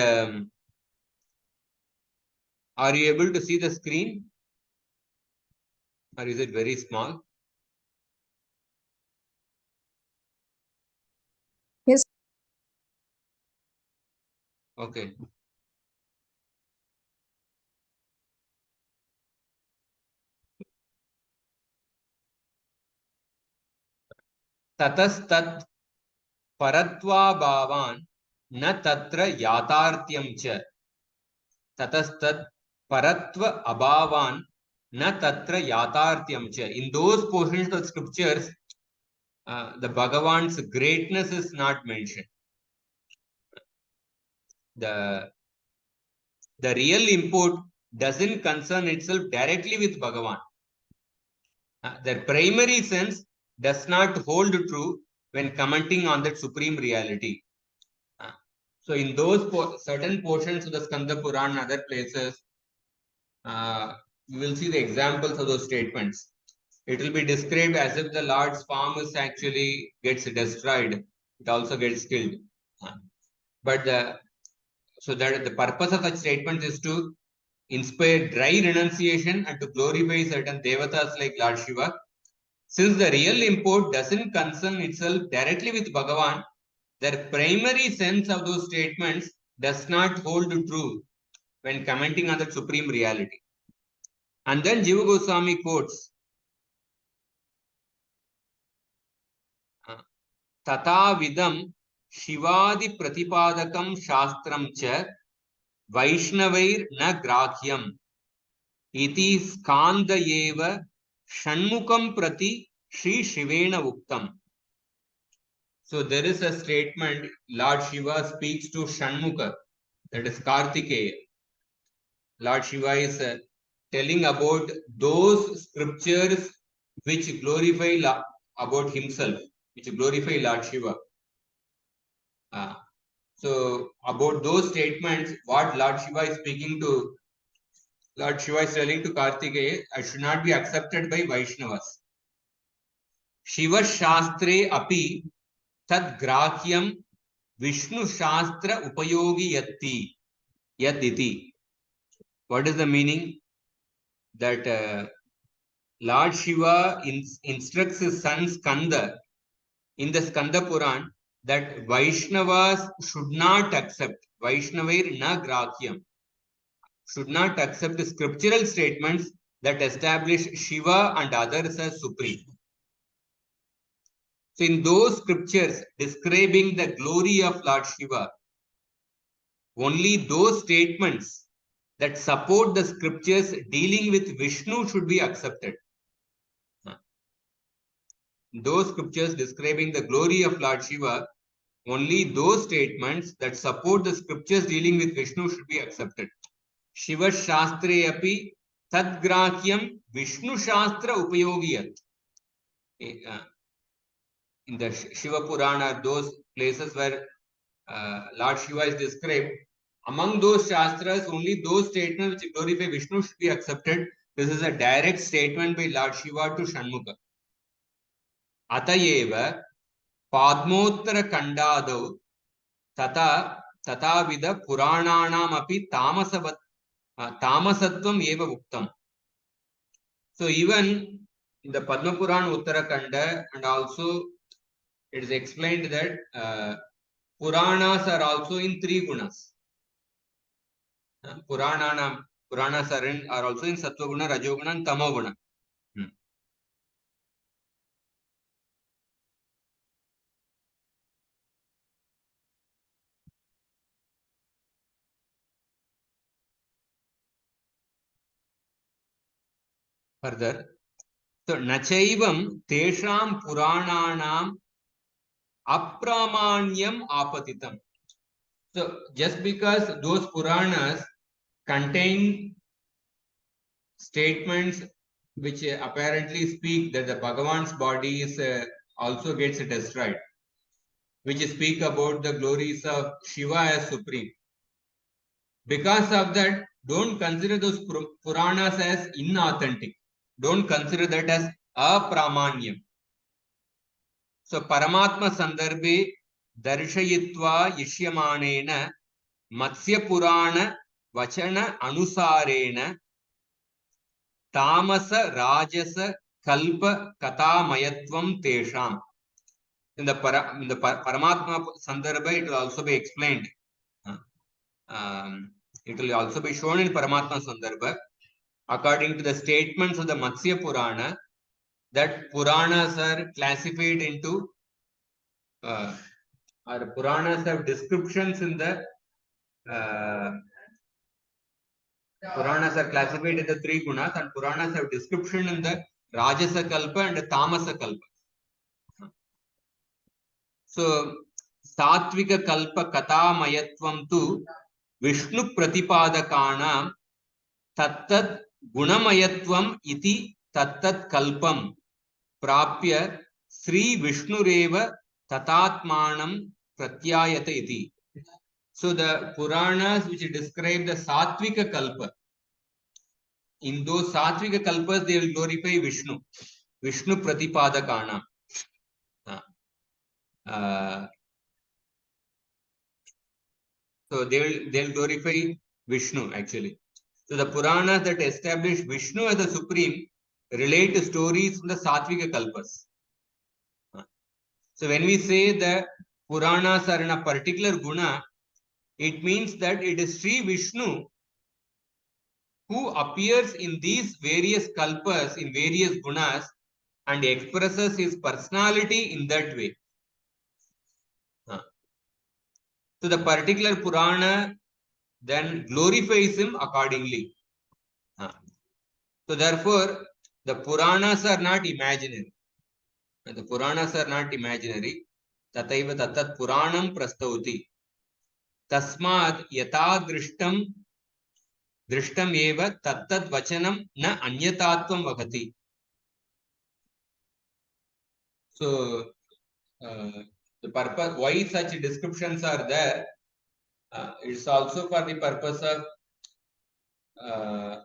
are you able to see the screen? Or is it very small? Yes. Okay. Tatastat paratva bhavan na tatra yatartyam cha. Tatastat paratva abhavan na tatra yatartyam cha. In those portions of scriptures, the Bhagavan's greatness is not mentioned. The real import doesn't concern itself directly with Bhagavan. Their primary sense does not hold true when commenting on that supreme reality. So in those certain portions of the Skanda Purana and other places, we will see the examples of those statements. It will be described as if the Lord's form is actually gets destroyed. It also gets killed. But so that the purpose of such statements is to inspire dry renunciation and to glorify certain devatas like Lord Shiva. Since the real import doesn't concern itself directly with Bhagavan, their primary sense of those statements does not hold true when commenting on the supreme reality. And then Jiva Goswami quotes, Tata vidam Shivadi Pratipadakam Shastram cha Vaishnavair na Grahyam iti skandayeva Shanmukam Prati Shri Shivena Uktam. So there is a statement, Lord Shiva speaks to Shanmuka, that is Kartikeya. Lord Shiva is telling about those scriptures which glorify about himself, which glorify Lord Shiva. So about those statements, what Lord Shiva is speaking to, Lord Shiva is telling to Kartikeya, should not be accepted by Vaishnavas. Shiva Shastre api tad grahyam Vishnu Shastra upayogi yaditi. What is the meaning? That Lord Shiva instructs his son Skanda in the Skanda Puran that Vaishnavas should not accept, Vaishnavair na grahyam, should not accept scriptural statements that establish Shiva and others as supreme. So in those scriptures describing the glory of Lord Shiva, only those statements that support the scriptures dealing with Vishnu should be accepted. Those scriptures describing the glory of Lord Shiva, only those statements that support the scriptures dealing with Vishnu should be accepted. Shiva Shastre api tadgrahyam Vishnu Shastra upayogiyat. In the Shiva Purana, those places where Lord Shiva is described, among those Shastras, only those statements which glorify Vishnu should be accepted. This is a direct statement by Lord Shiva to Shanmuka. Atayeva Padmottara Kandadau Tatavida Purananam api tamasatvam eva uktam. So even in the Padma Puran Uttarakanda, and also it is explained that Puranas are also in three gunas. Puranas are also in Sattva Guna, Rajoguna, and Tamoguna. Further, so nachaivam tesham purananam apramanyam apatitam. So just because those Puranas contain statements which apparently speak that the Bhagavan's body is also gets destroyed, which speak about the glories of Shiva as supreme. Because of that, don't consider those Puranas as inauthentic. Don't consider that as apramanyam. So Paramatma Sandarbhe Darshayitva Yishyamanena Matsya Purana Vachana Anusarena Tamasa Rajasa Kalpa Katamayatvam Tesham. In the Paramatma Sandarbha, it will also be explained. It will also be shown in Paramatma Sandarbha. According to the statements of the Matsya Purana, that Puranas are classified into or Puranas have descriptions in the Puranas are classified into three gunas, and Puranas have description in the Rajasa Kalpa and the Tamasa Kalpa. So, Satvika Kalpa Katamayatvam tu Vishnu Pratipadakana Tattat Gunamayatvam iti Tattat Kalpam Prapya Sri Vishnureva Tatatmanam Pratyayata iti. So the Puranas which describe the Satvika Kalpa, in those Satvika Kalpas they will glorify Vishnu, Vishnu Pratipadakana. So they'll glorify Vishnu actually. So the Puranas that establish Vishnu as the supreme relate to stories from the Satvika Kalpas. So when we say that Puranas are in a particular guna, it means that it is Sri Vishnu who appears in these various kalpas, in various gunas, and expresses his personality in that way. So the particular Purana then glorifies him accordingly. So therefore, the Puranas are not imaginary. The Puranas are not imaginary. Tataiva tatat Puranam prastauti. Tasmad yata drishtam eva tattat vachanam na anyatatvam vakati. So the purpose why such descriptions are there, it's also for the purpose of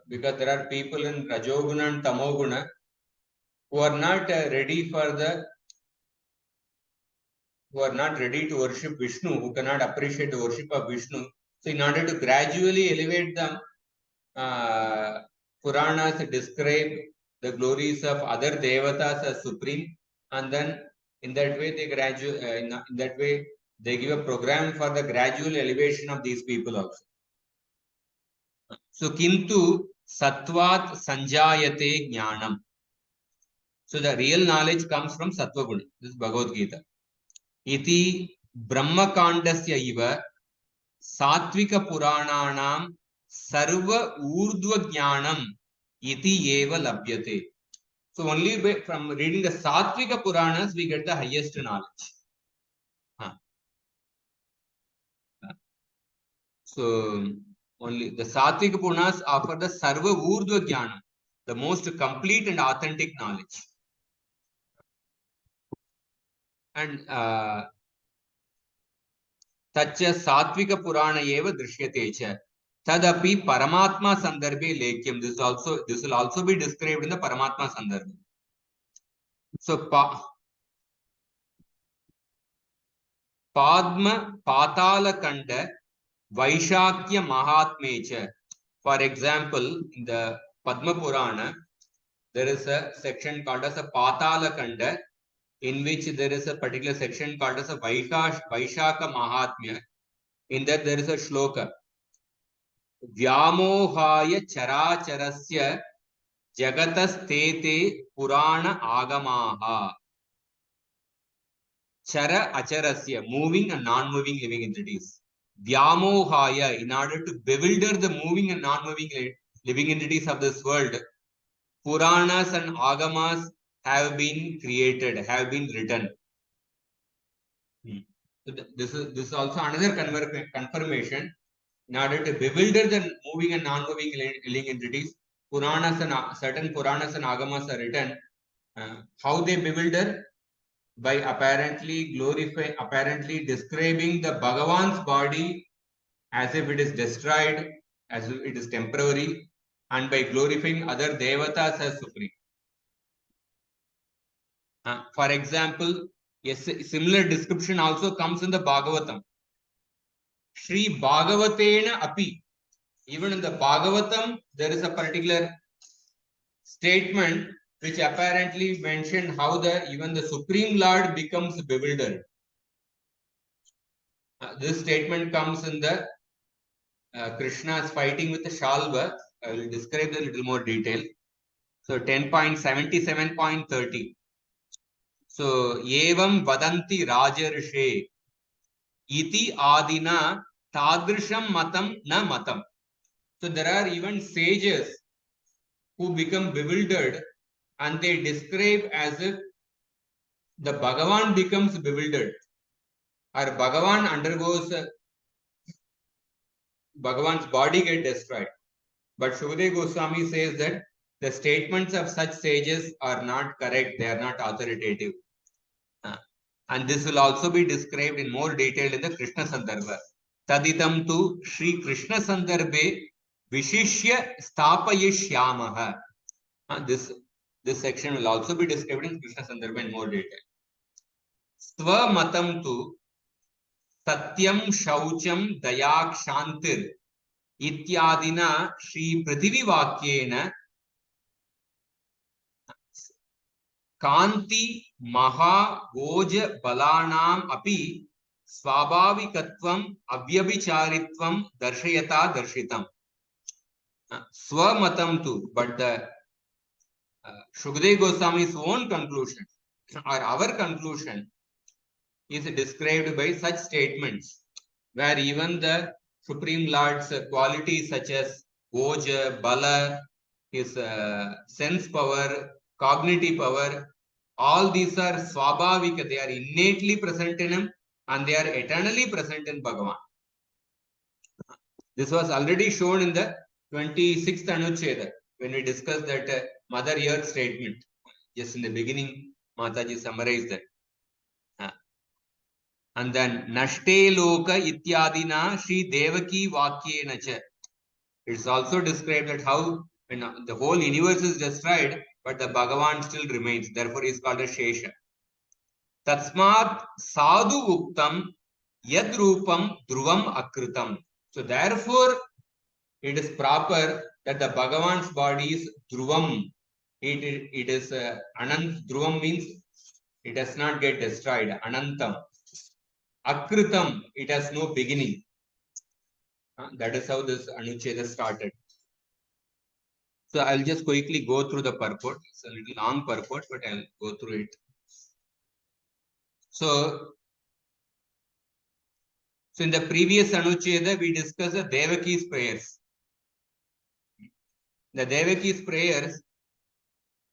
because there are people in Rajoguna and Tamoguna who are not ready to worship Vishnu, who cannot appreciate the worship of Vishnu. So in order to gradually elevate them, Puranas describe the glories of other devatas as supreme, and then in that way they give a program for the gradual elevation of these people also. So kintu satvat sanjayate jnanam. So the real knowledge comes from Sattva Guna. This is Bhagavad Gita. Iti Brahmakandasya iva Satvika Purananam Sarva Urdhva Jnanam iti eva labhyate. So only from reading the Satvika Puranas we get the highest knowledge. So only the Satvika Puranas offer the Sarva Urdhva Jnanam, the most complete and authentic knowledge. And Tacha Satvika Purana eva drishyate cha. Tadapi Paramatma Sandarbhe Lekyam. This will also be described in the Paramatma Sandarbha. So Padma Patala Kanda Vaishakya Mahatmecha. For example, in the Padma Purana, there is a section called as a Patala Kanda, in which there is a particular section called as a Vaishaka Mahatmya. In that there is a shloka. Vyamohaya characharasya jagatastete purana agamaha. Chara acharasya, moving and non-moving living entities. Vyamohaya, in order to bewilder the moving and non-moving living entities of this world, Puranas and Agamas have been created, have been written. So this is also another confirmation. In order to bewilder the moving and non-moving living entities, Puranas and certain Puranas and Agamas are written. How they bewilder? By apparently describing the Bhagavan's body as if it is destroyed, as if it is temporary, and by glorifying other devatas as supreme. For example, a similar description also comes in the Bhagavatam. Shri Bhagavatena api. Even in the Bhagavatam, there is a particular statement which apparently mentioned how even the Supreme Lord becomes bewildered. This statement comes in the Krishna's fighting with the Shalva. I will describe a little more detail. So 10.77.30. So evam vadanti rajarshe iti adina tadrisham matam na matam. So there are even sages who become bewildered and they describe as if the Bhagavan becomes bewildered or Bhagavan undergoes Bhagavan's body get destroyed. But Shukdev Goswami says that the statements of such sages are not correct, they are not authoritative. And this will also be described in more detail in the Krishna Sandarbha. Taditam tu Sri Krishna Sandarbhe Vishishya Stapayishyamaha. This section will also be described in Krishna Sandarbha in more detail. Swamatam tu Satyam Shaucham Dayak Shantir Ityadina Sri Prithivi Vakyena Kanti Maha Goja Balanam Api Swabhavikatvam Avyabhicharitvam Darshayata Darshitam. Swamatam tu, but the Shukdev Goswami's own conclusion or our conclusion is described by such statements where even the Supreme Lord's qualities such as Goja, Bala, his sense power, cognitive power, all these are swabhavika, they are innately present in him and they are eternally present in Bhagavan. This was already shown in the 26th Anuccheda when we discussed that Mother Earth statement. Just in the beginning, Mataji summarized that. And then Nashte Loka Ityadina Shri Devaki Vakyena cha. It's also described that how when the whole universe is destroyed, but the Bhagavan still remains. Therefore, he is called a Shesha. Tatsmat Sadhu Uktam Yad Rupam Dhruvam Akritam. So, therefore, it is proper that the Bhagavan's body is Dhruvam. It is Anant. Dhruvam means it does not get destroyed. Anantam. Akritam, it has no beginning. That is how this Anucheda started. So I'll just quickly go through the purport. It's a little long purport, but I'll go through it. So in the previous Anucheda, we discussed the Devaki's prayers. The Devaki's prayers,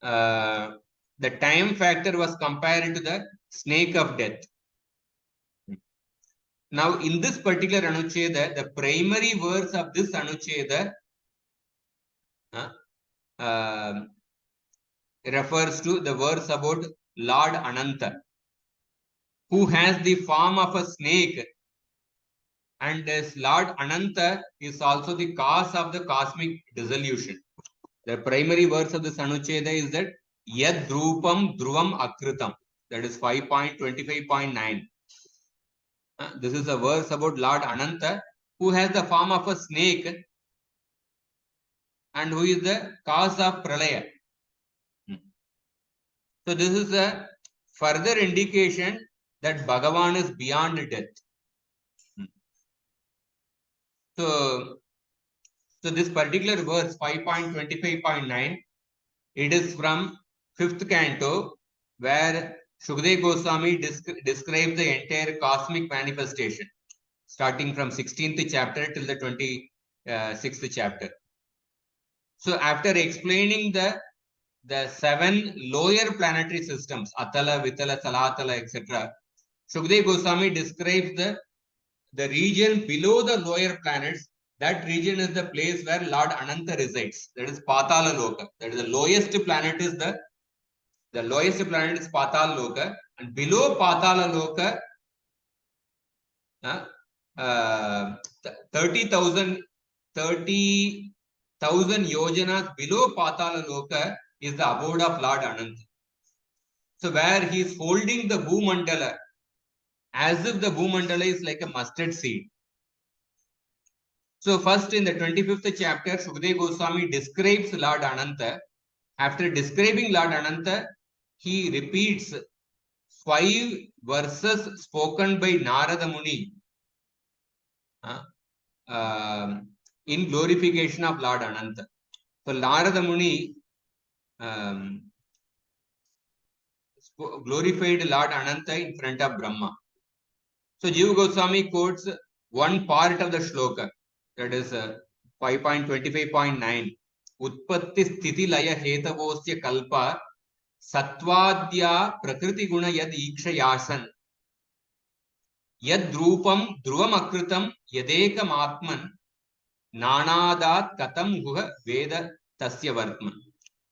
the time factor was compared to the snake of death. Now, in this particular Anucheda, the primary verse of this Anucheda refers to the verse about Lord Ananta, who has the form of a snake, and this Lord Ananta is also the cause of the cosmic dissolution. The primary verse of this Anucheda is that Yad Drupam Dhruvam Akritam, that is 5.25.9. This is a verse about Lord Ananta, who has the form of a snake and who is the cause of Pralaya. So this is a further indication that Bhagavan is beyond death. So this particular verse 5.25.9, it is from 5th canto, where Shukdev Goswami describes the entire cosmic manifestation, starting from 16th chapter till the 26th chapter. So after explaining the the 7 lower planetary systems, Atala, Vitala, Salatala, etc. Shukdev Goswami describes the region below the lower planets. That region is the place where Lord Ananta resides. That is Patala Loka. That is the lowest planet is the lowest planet is Patala Loka, and below Patala Loka, 30,000 yojanas below Patala Loka is the abode of Lord Ananta. So where he is holding the Bhumandala, as if the Bhumandala is like a mustard seed. So first in the 25th chapter, Sukadeva Goswami describes Lord Ananta. After describing Lord Ananta, he repeats 5 verses spoken by Narada Muni in glorification of Lord Ananta. So Narada Muni glorified Lord Ananta in front of Brahma. So Jiva Goswami quotes one part of the shloka, that is 5.25.9. Utpatti sthiti laya hetavosya kalpa satvadya prakriti guna yad ikshayasan yad drupam dhruvam akritam yadekam atman nanadat katam guha veda tasya vartman.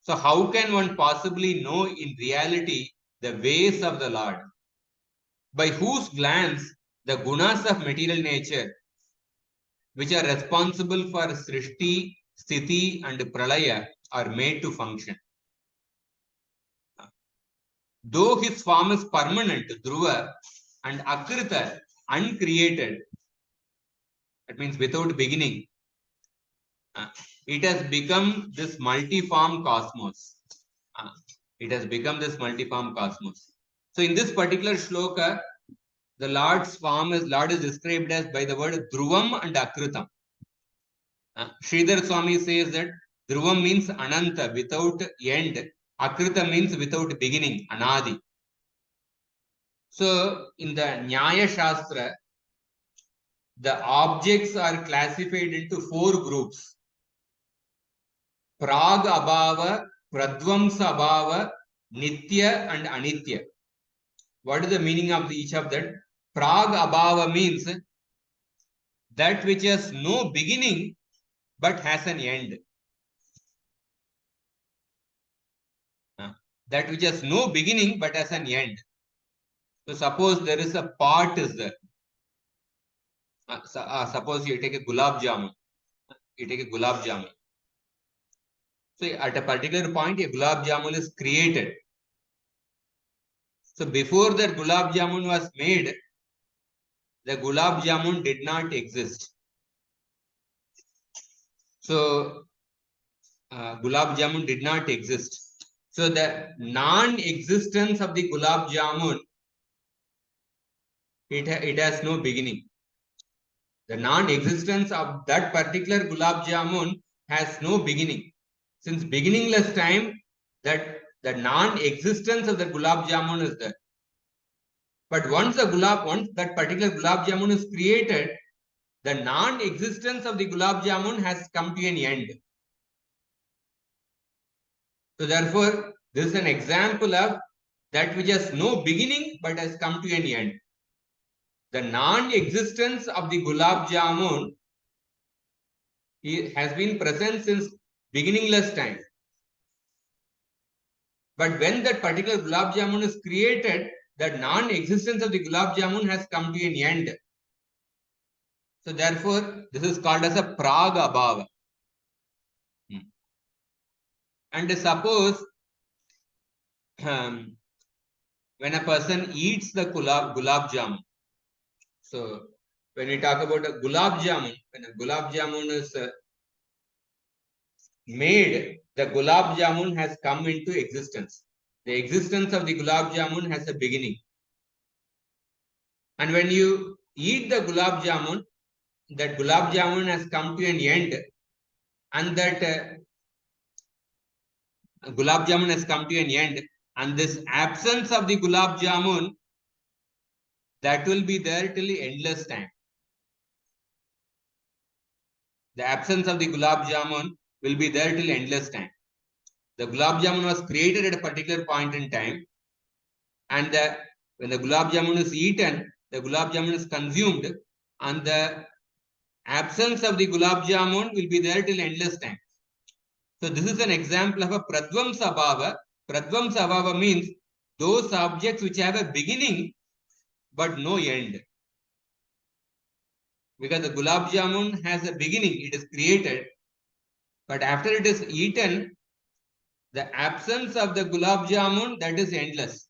So how can one possibly know in reality the ways of the Lord, by whose glance the gunas of material nature, which are responsible for Srishti, Sthiti and Pralaya, are made to function? Though his form is permanent, Dhruva, and Akrita, uncreated, that means without beginning, it has become this multiform cosmos. It has become this multiform cosmos. So in this particular shloka, the Lord's form is described as by the word Dhruvam and Akritam. Sridhar Swami says that Dhruvam means Ananta, without end. Akrita means without beginning, Anadi. So in the Nyaya Shastra, the objects are classified into 4 groups. Prag Abhava, Pradvamsa Abhava, Nitya and Anitya. What is the meaning of each of that? Prag Abhava means that which has no beginning but has an end. That which has no beginning but has an end. So suppose there is a pot is there. Suppose you take a gulab jamun. So at a particular point, a gulab jamun is created. So before that gulab jamun was made, the gulab jamun did not exist. So gulab jamun did not exist. So the non-existence of the gulab jamun, it has no beginning. The non-existence of that particular gulab jamun has no beginning. Since beginningless time, that the non-existence of the gulab jamun is there. But once that particular gulab jamun is created, the non-existence of the gulab jamun has come to an end. So therefore, this is an example of that which has no beginning but has come to an end. The non-existence of the gulab jamun has been present since beginningless time. But when that particular gulab jamun is created, the non-existence of the gulab jamun has come to an end. So therefore, this is called as a prag abhava. And suppose when a person eats the gulab jamun, so when we talk about a gulab jamun, when a gulab jamun is made, the gulab jamun has come into existence. The existence of the gulab jamun has a beginning. And when you eat the gulab jamun, that gulab jamun has come to an end, and that gulab jamun has come to an end, and this absence of the gulab jamun, that will be there till the endless time. The absence of the gulab jamun will be there till endless time. The gulab jamun was created at a particular point in time, and when the gulab jamun is eaten, the gulab jamun is consumed, and the absence of the gulab jamun will be there till endless time. So this is an example of a pradvamsa bhava. Pradvamsa bhava means those objects which have a beginning but no end. Because the gulab jamun has a beginning, it is created, but after it is eaten, the absence of the gulab jamun, that is endless.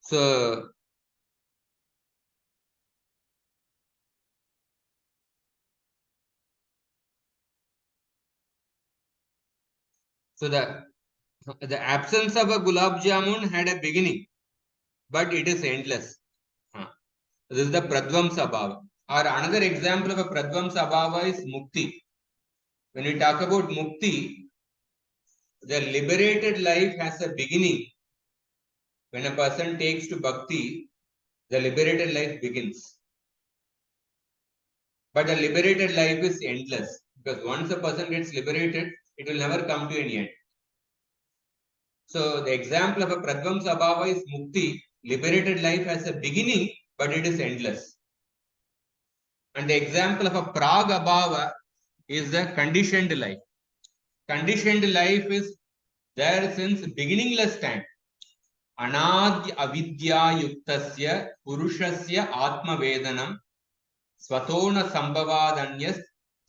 So the absence of a gulab jamun had a beginning, but it is endless. This is the pradvamsa bhava. Or another example of a pradvamsa bhava is mukti. When we talk about mukti, the liberated life has a beginning. When a person takes to bhakti, the liberated life begins. But the liberated life is endless, because once a person gets liberated, it will never come to an end. So the example of a pradvamsa bhava is mukti. Liberated life has a beginning, but it is endless. And the example of a pragabhava is the conditioned life. Conditioned life is there since beginningless time. Anadya avidya yuktasya purushasya atma vedanam svatona sambhavadanyas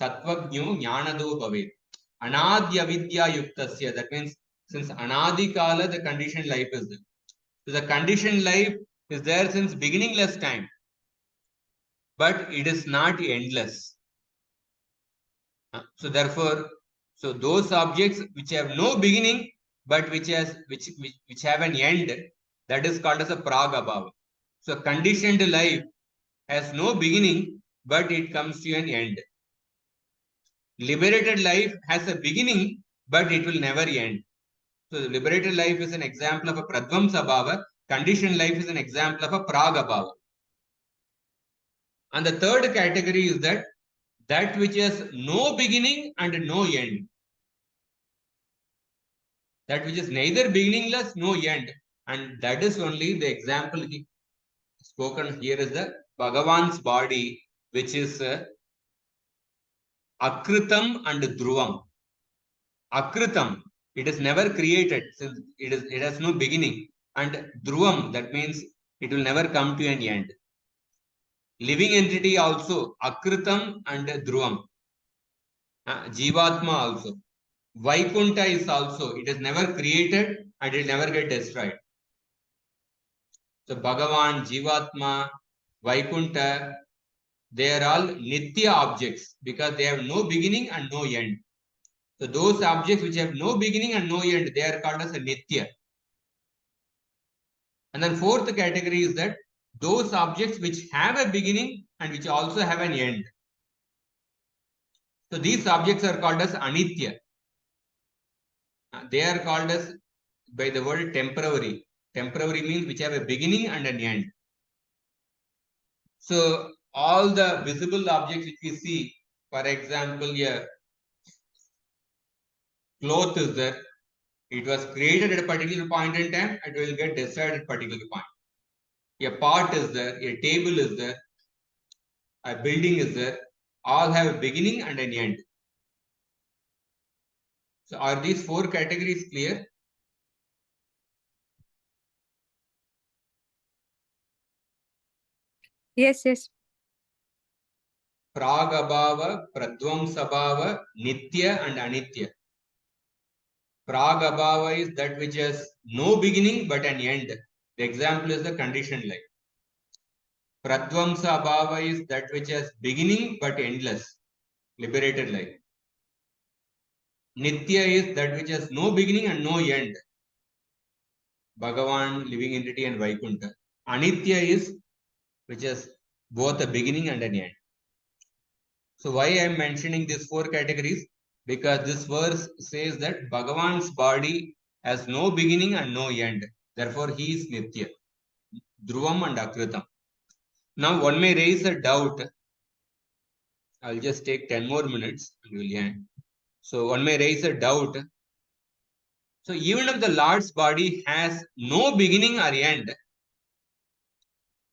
tattvajno jnanado bhavet. Anadya avidya yuktasya, that means since anadi kala the conditioned life is there. So the conditioned life is there since beginningless time, but it is not endless. So therefore, so those objects which have no beginning but which have an end, that is called as a pragabhava. So conditioned life has no beginning but it comes to an end. Liberated life has a beginning but it will never end. So the liberated life is an example of a pradvamsa bhava. Conditioned life is an example of a pragabhava. And the third category is that which has no beginning and no end. That which is neither beginningless, no end. And that is only the example spoken here is the Bhagavan's body, which is Akritam and Dhruvam. Akritam, it is never created, since it has no beginning. And Dhruvam, that means it will never come to an end. Living entity also, Akritam and Dhruvam. Jivatma also. Vaikunta is also, it is never created and it will never get destroyed. So Bhagavan, Jivatma, Vaikunta, they are all Nitya objects because they have no beginning and no end. So those objects which have no beginning and no end, they are called as a Nitya. And then fourth category is that those objects which have a beginning and which also have an end. So these objects are called as Anitya. They are called as by the word temporary. Temporary means which have a beginning and an end. So all the visible objects which we see, for example, a cloth is there. It was created at a particular point in time and will get destroyed at a particular point. A pot is there, a table is there, a building is there. All have a beginning and an end. So are these four categories clear? Yes, yes. Pragabhava, Pradvamsabhava, Nitya and Anitya. Pragabhava is that which has no beginning but an end. The example is the conditioned life. Pradvamsabhava is that which has beginning but endless, liberated life. Nitya is that which has no beginning and no end. Bhagavan, living entity and Vaikunta. Anitya is which has both a beginning and an end. So why I am mentioning these four categories? Because this verse says that Bhagavan's body has no beginning and no end. Therefore, he is Nitya. Dhruvam and Akritam. Now, one may raise a doubt. I'll just take 10 more minutes and we'll end. So one may raise a doubt. So even if the Lord's body has no beginning or end,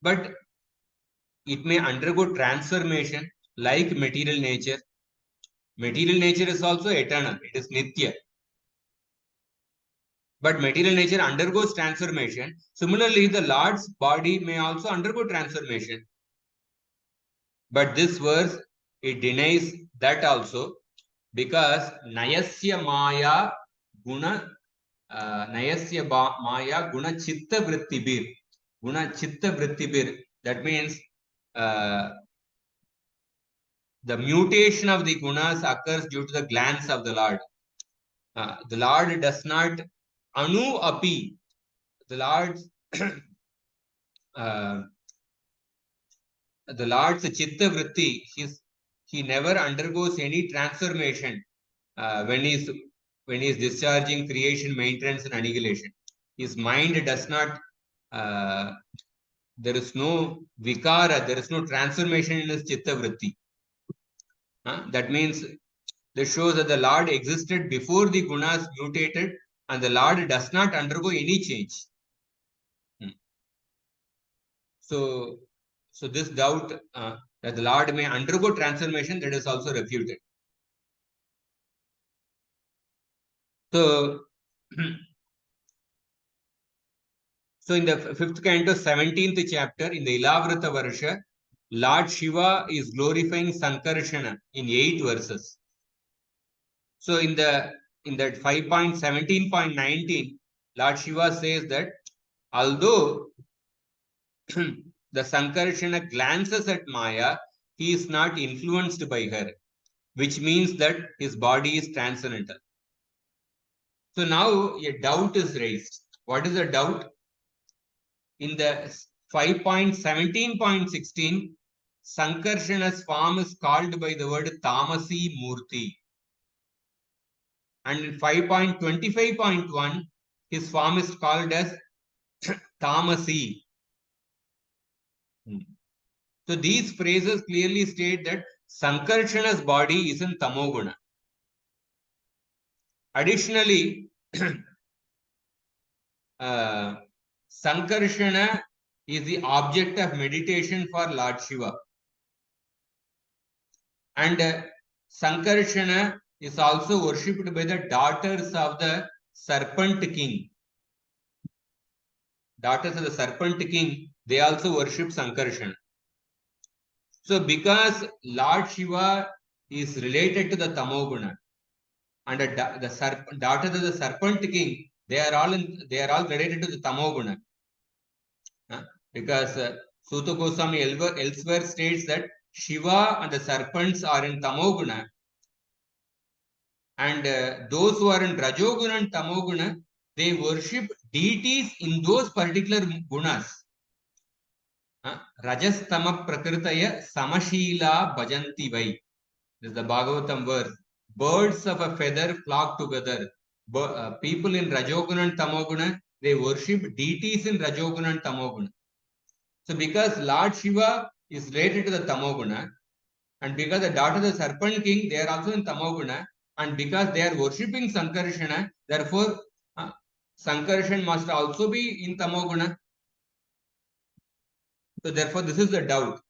but it may undergo transformation like material nature. Material nature is also eternal. It is nitya. But material nature undergoes transformation. Similarly, the Lord's body may also undergo transformation. But this verse, it denies that also, because Nayasya Maya Guna Nayasya Maya Guna Chitta Vrittibir. Guna Chitta Vrittibir. That means the mutation of the gunas occurs due to the glance of the Lord. The Lord does not anu api. The Lord's chitta vritti, he never undergoes any transformation when he's discharging creation, maintenance, and annihilation. His mind does not. There is no vikara. There is no transformation in his chitta vritti. That means this shows that the Lord existed before the gunas mutated, and the Lord does not undergo any change. So this doubt that the Lord may undergo transformation, that is also refuted. So, in the 5th canto, 17th chapter, in the Ilavrata Varsha, Lord Shiva is glorifying Sankarshana in 8 verses. So in that 5.17.19, Lord Shiva says that although the Sankarshana glances at Maya, he is not influenced by her, which means that his body is transcendental. So now a doubt is raised. What is the doubt? In the 5.17.16, Sankarshana's form is called by the word Tamasi Murti. And in 5.25.1, his form is called as Tamasi. So these phrases clearly state that Sankarshana's body is in Tamoguna. Additionally, Sankarshana is the object of meditation for Lord Shiva. And Sankarshana is also worshipped by the daughters of the Serpent King. Daughters of the Serpent King, they also worship Sankarshana. So because Lord Shiva is related to the Tamoguna, and the daughters of the Serpent King, they are all related to the Tamoguna. Because Suta Goswami elsewhere states that Shiva and the serpents are in Tamoguna, and those who are in Rajoguna and Tamoguna, they worship deities in those particular gunas. Rajastama Prakritaya Samashila Bhajanti Vai. This is the Bhagavatam verse. Birds of a feather flock together. People in Rajoguna and Tamoguna, they worship deities in Rajoguna and Tamoguna. So because Lord Shiva is related to the Tamoguna, and because the daughter of the Serpent King, they are also in Tamoguna, and because they are worshipping Sankarshana, therefore Sankarshan must also be in Tamoguna. So therefore this is the doubt.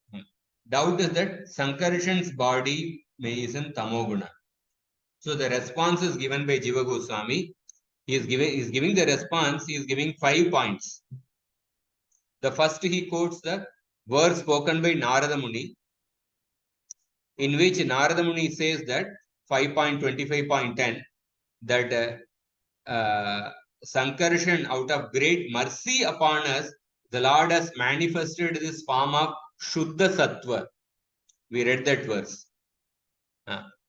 Doubt is that Sankarshan's body is in Tamoguna. So the response is given by Jiva Goswami. He is giving the response. He is giving 5 points. The first, he quotes the verse spoken by Narada Muni, in which Narada Muni says that 5.25.10 that Sankarshan, out of great mercy upon us, the Lord has manifested this form of Shuddha Sattva. We read that verse.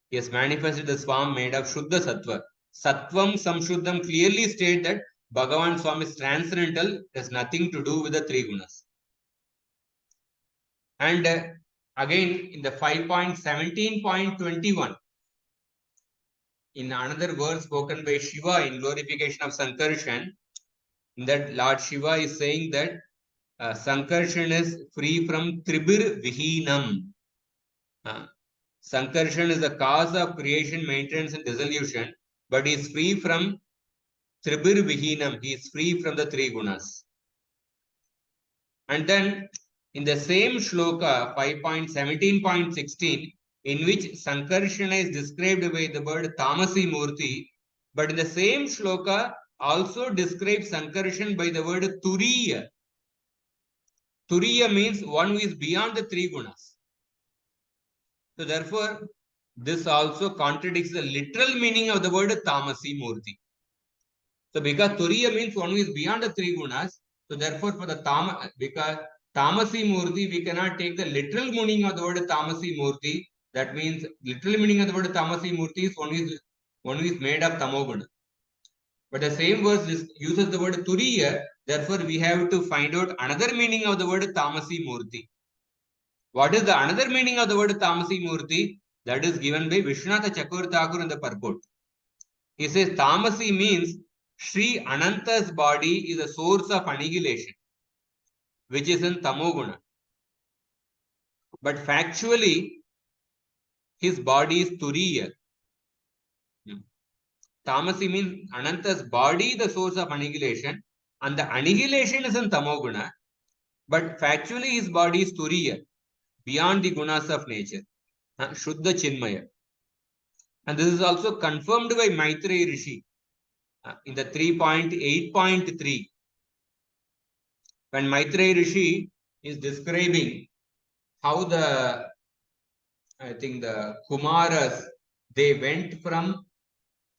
He has manifested this form made of Shuddha Sattva. Sattvam Samshuddham clearly state that Bhagavan Swami is transcendental. It has nothing to do with the 3 gunas. And again, in the 5.17.21, in another verse spoken by Shiva in glorification of Sankarshan, that Lord Shiva is saying that Sankarshan is free from Tribir Vihinam. Sankarshan is the cause of creation, maintenance, and dissolution, but he is free from Tribir Vihinam. He is free from the three gunas. And then in the same shloka 5.17.16, in which Sankarshana is described by the word Tamasi Murti, but in the same shloka also describes Sankarshan by the word Turiya. Turiya means one who is beyond the three gunas. So therefore, this also contradicts the literal meaning of the word Tamasi Murti. So because Turiya means one who is beyond the three gunas, so therefore for the because Tamasi Murti, we cannot take the literal meaning of the word Tamasi Murti. That means literal meaning of the word Tamasi Murti is one who is made of Tamoguna. But the same verse uses the word Turiya, therefore we have to find out another meaning of the word Tamasi Murti. What is the another meaning of the word Tamasi Murti? That is given by Vishwanath Chakur Thakur in the purport. He says Tamasi means Sri Ananta's body is a source of annihilation, which is in Tamoguna. But factually, his body is Turiya. Tamasi means Ananta's body, the source of annihilation, and the annihilation is in Tamoguna. But factually, his body is Turiya, beyond the gunas of nature, Shuddha Chinmaya. And this is also confirmed by Maitreya Rishi in the 3.8.3. When Maitreya Rishi is describing how the Kumaras, they went from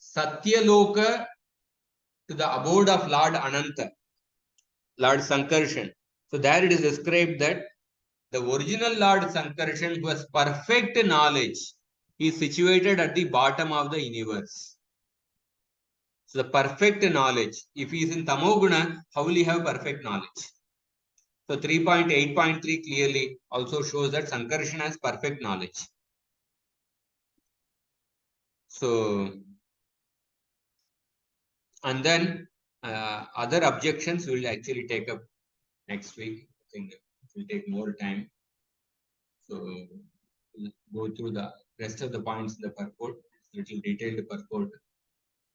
Satyaloka to the abode of Lord Ananta, Lord Sankarshan. So there it is described that the original Lord Sankarshan, who has perfect knowledge, is situated at the bottom of the universe. So the perfect knowledge, if he is in Tamoguna, how will he have perfect knowledge? So 3.8.3 clearly also shows that Sankarshan has perfect knowledge. So, and then other objections we will actually take up next week. I think it will take more time. So, we'll go through the rest of the points in the purport, little detailed purport.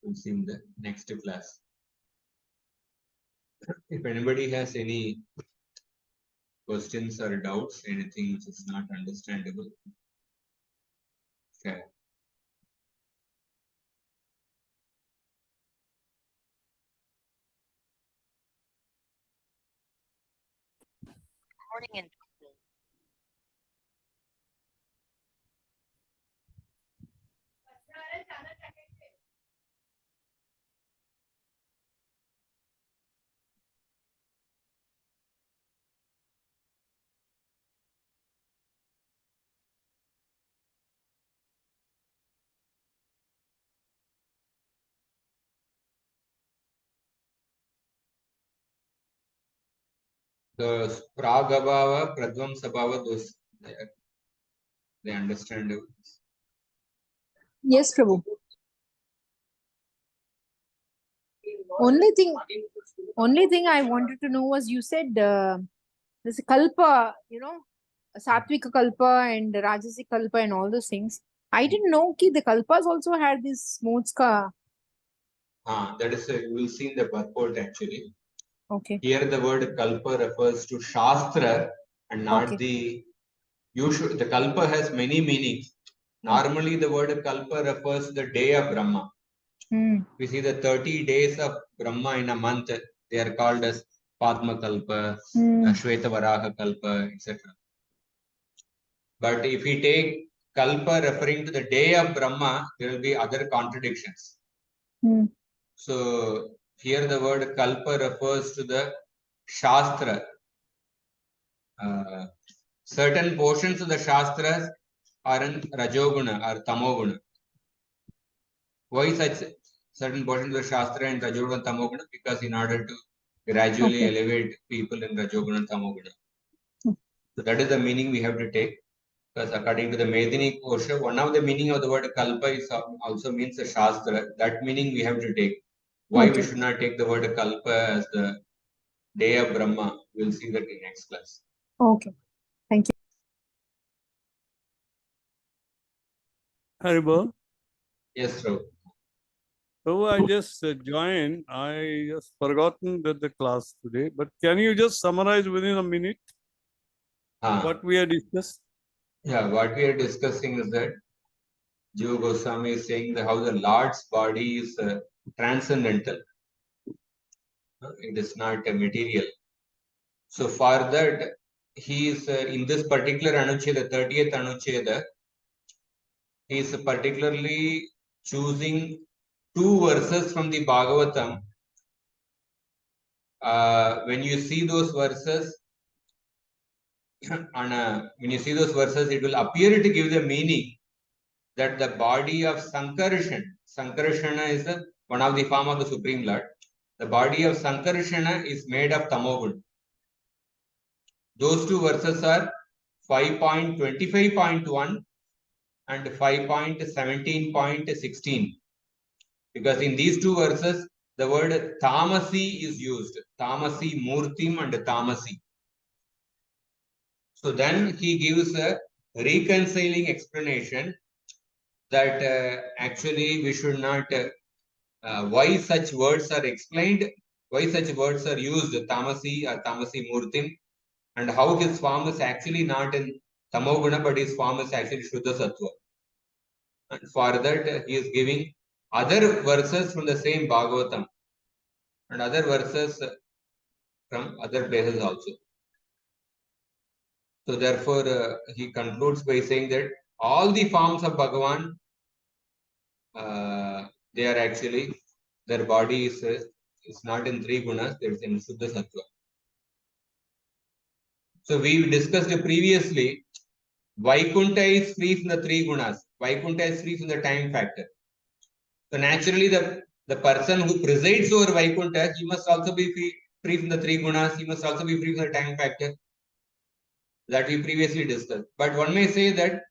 We'll see in the next class. If anybody has any questions or doubts, anything which is not understandable, share. Morning and The Pragabhava, Pradvamsabhava, those they understand. Yes, Prabhu. Only thing I wanted to know was you said there's a kalpa, Satvika kalpa and Rajasic kalpa and all those things. I didn't know ki the kalpas also had this smoothska. That is, you will see in the purport actually. Okay. Here the word kalpa refers to Shastra and not the usual. The kalpa has many meanings. Normally, the word kalpa refers to the day of Brahma. We see the 30 days of Brahma in a month. They are called as Padma kalpa, Shweta Varaha kalpa, etc. But if we take kalpa referring to the day of Brahma, there will be other contradictions. So here the word kalpa refers to the Shastra. Certain portions of the Shastras are in Rajoguna or Tamoguna. Why such certain portions of the Shastra in Rajoguna and Tamoguna? Because in order to gradually elevate people in Rajoguna and Tamoguna. So that is the meaning we have to take. Because according to the Medini Kosha, one of the meaning of the word kalpa is also means the Shastra. That meaning we have to take. Why we should not take the word kalpa as the day of Brahma? We'll see that in next class. Okay. Thank you. Haribol. Yes, Prabhu. So I just joined. I just forgotten that the class today. But can you just summarize within a minute what we have discussed? Yeah, what we are discussing is that Jiva Goswami is saying that how the Lord's body is transcendental. It is not a material. So for that, he is in this particular Anucheda, 30th Anucheda, he is particularly choosing two verses from the Bhagavatam. When you see those verses, when you see those verses, it will appear to give the meaning that the body of Sankarshana is one of the form of the Supreme Lord. The body of Sankarshana is made of Tamogun. Those two verses are 5.25.1 and 5.17.16. Because in these two verses, the word Tamasi is used. Tamasi, Murtim and Tamasi. So then he gives a reconciling explanation that actually we should not, why such words are explained, why such words are used, Tamasi or Tamasi Murtim, and how his form is actually not in Tamoguna, but his form is actually Shuddha Sattva. And for that, he is giving other verses from the same Bhagavatam and other verses from other places also. So therefore, he concludes by saying that all the forms of Bhagavan, they are actually, their body is not in three gunas, it is in Shuddha Sattva. So we discussed previously, Vaikuntha is free from the three gunas. Vaikuntha is free from the time factor. So naturally, the person who presides over Vaikuntha, he must also be free from the three gunas. He must also be free from the time factor that we previously discussed. But one may say that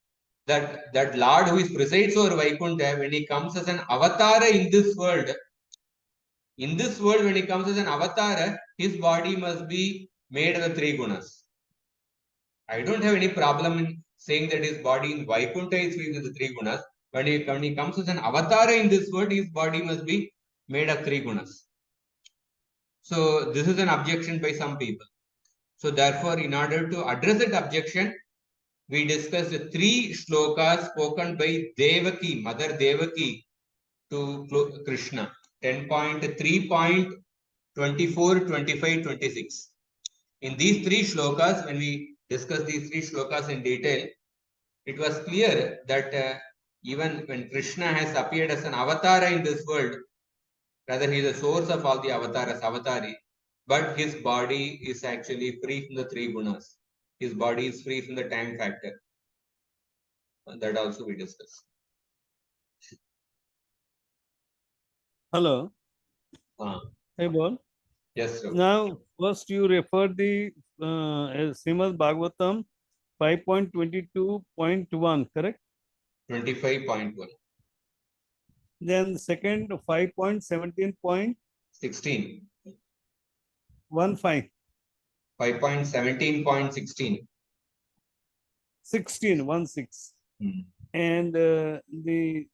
Lord who is presides over Vaikuntha, when he comes as an avatara in this world, when he comes as an avatara, his body must be made of the three gunas. I don't have any problem in saying that his body in Vaikuntha is free with the three gunas. When he comes as an avatara in this world, his body must be made of three gunas. So this is an objection by some people. So therefore, in order to address that objection, we discussed the three shlokas spoken by Devaki, Mother Devaki, to Krishna. 10.3.24, 25, 26. In these three shlokas, when we discussed these three shlokas in detail, it was clear that even when Krishna has appeared as an avatara in this world, rather he is the source of all the avatars, avatari, but his body is actually free from the three gunas. His body is free from the time factor. That also we discussed. Hello. Hey, Bol. Yes, sir. Now, first you referred the Srimad Bhagavatam 5.22.1, correct? 25.1. Then second 5.17.15. 16. 5.17.16. 16. And the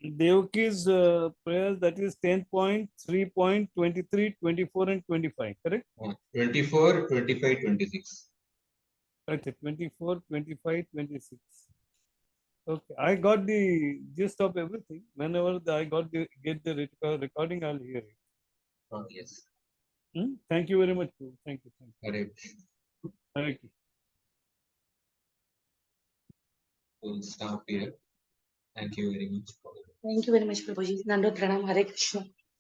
Devaki's prayer, that is 10.3.23, 24 and 25, correct? 24, 25, 26. Okay, 24, 25, 26. Okay, I got the gist of everything. Whenever I get the recording, I'll hear it. Oh, yes. Thank you very much. Thank you. Correct. Thank you. We'll stop here. Thank you very much. Thank you very much, Prabhuji. Nando Pranam, Hare Krishna.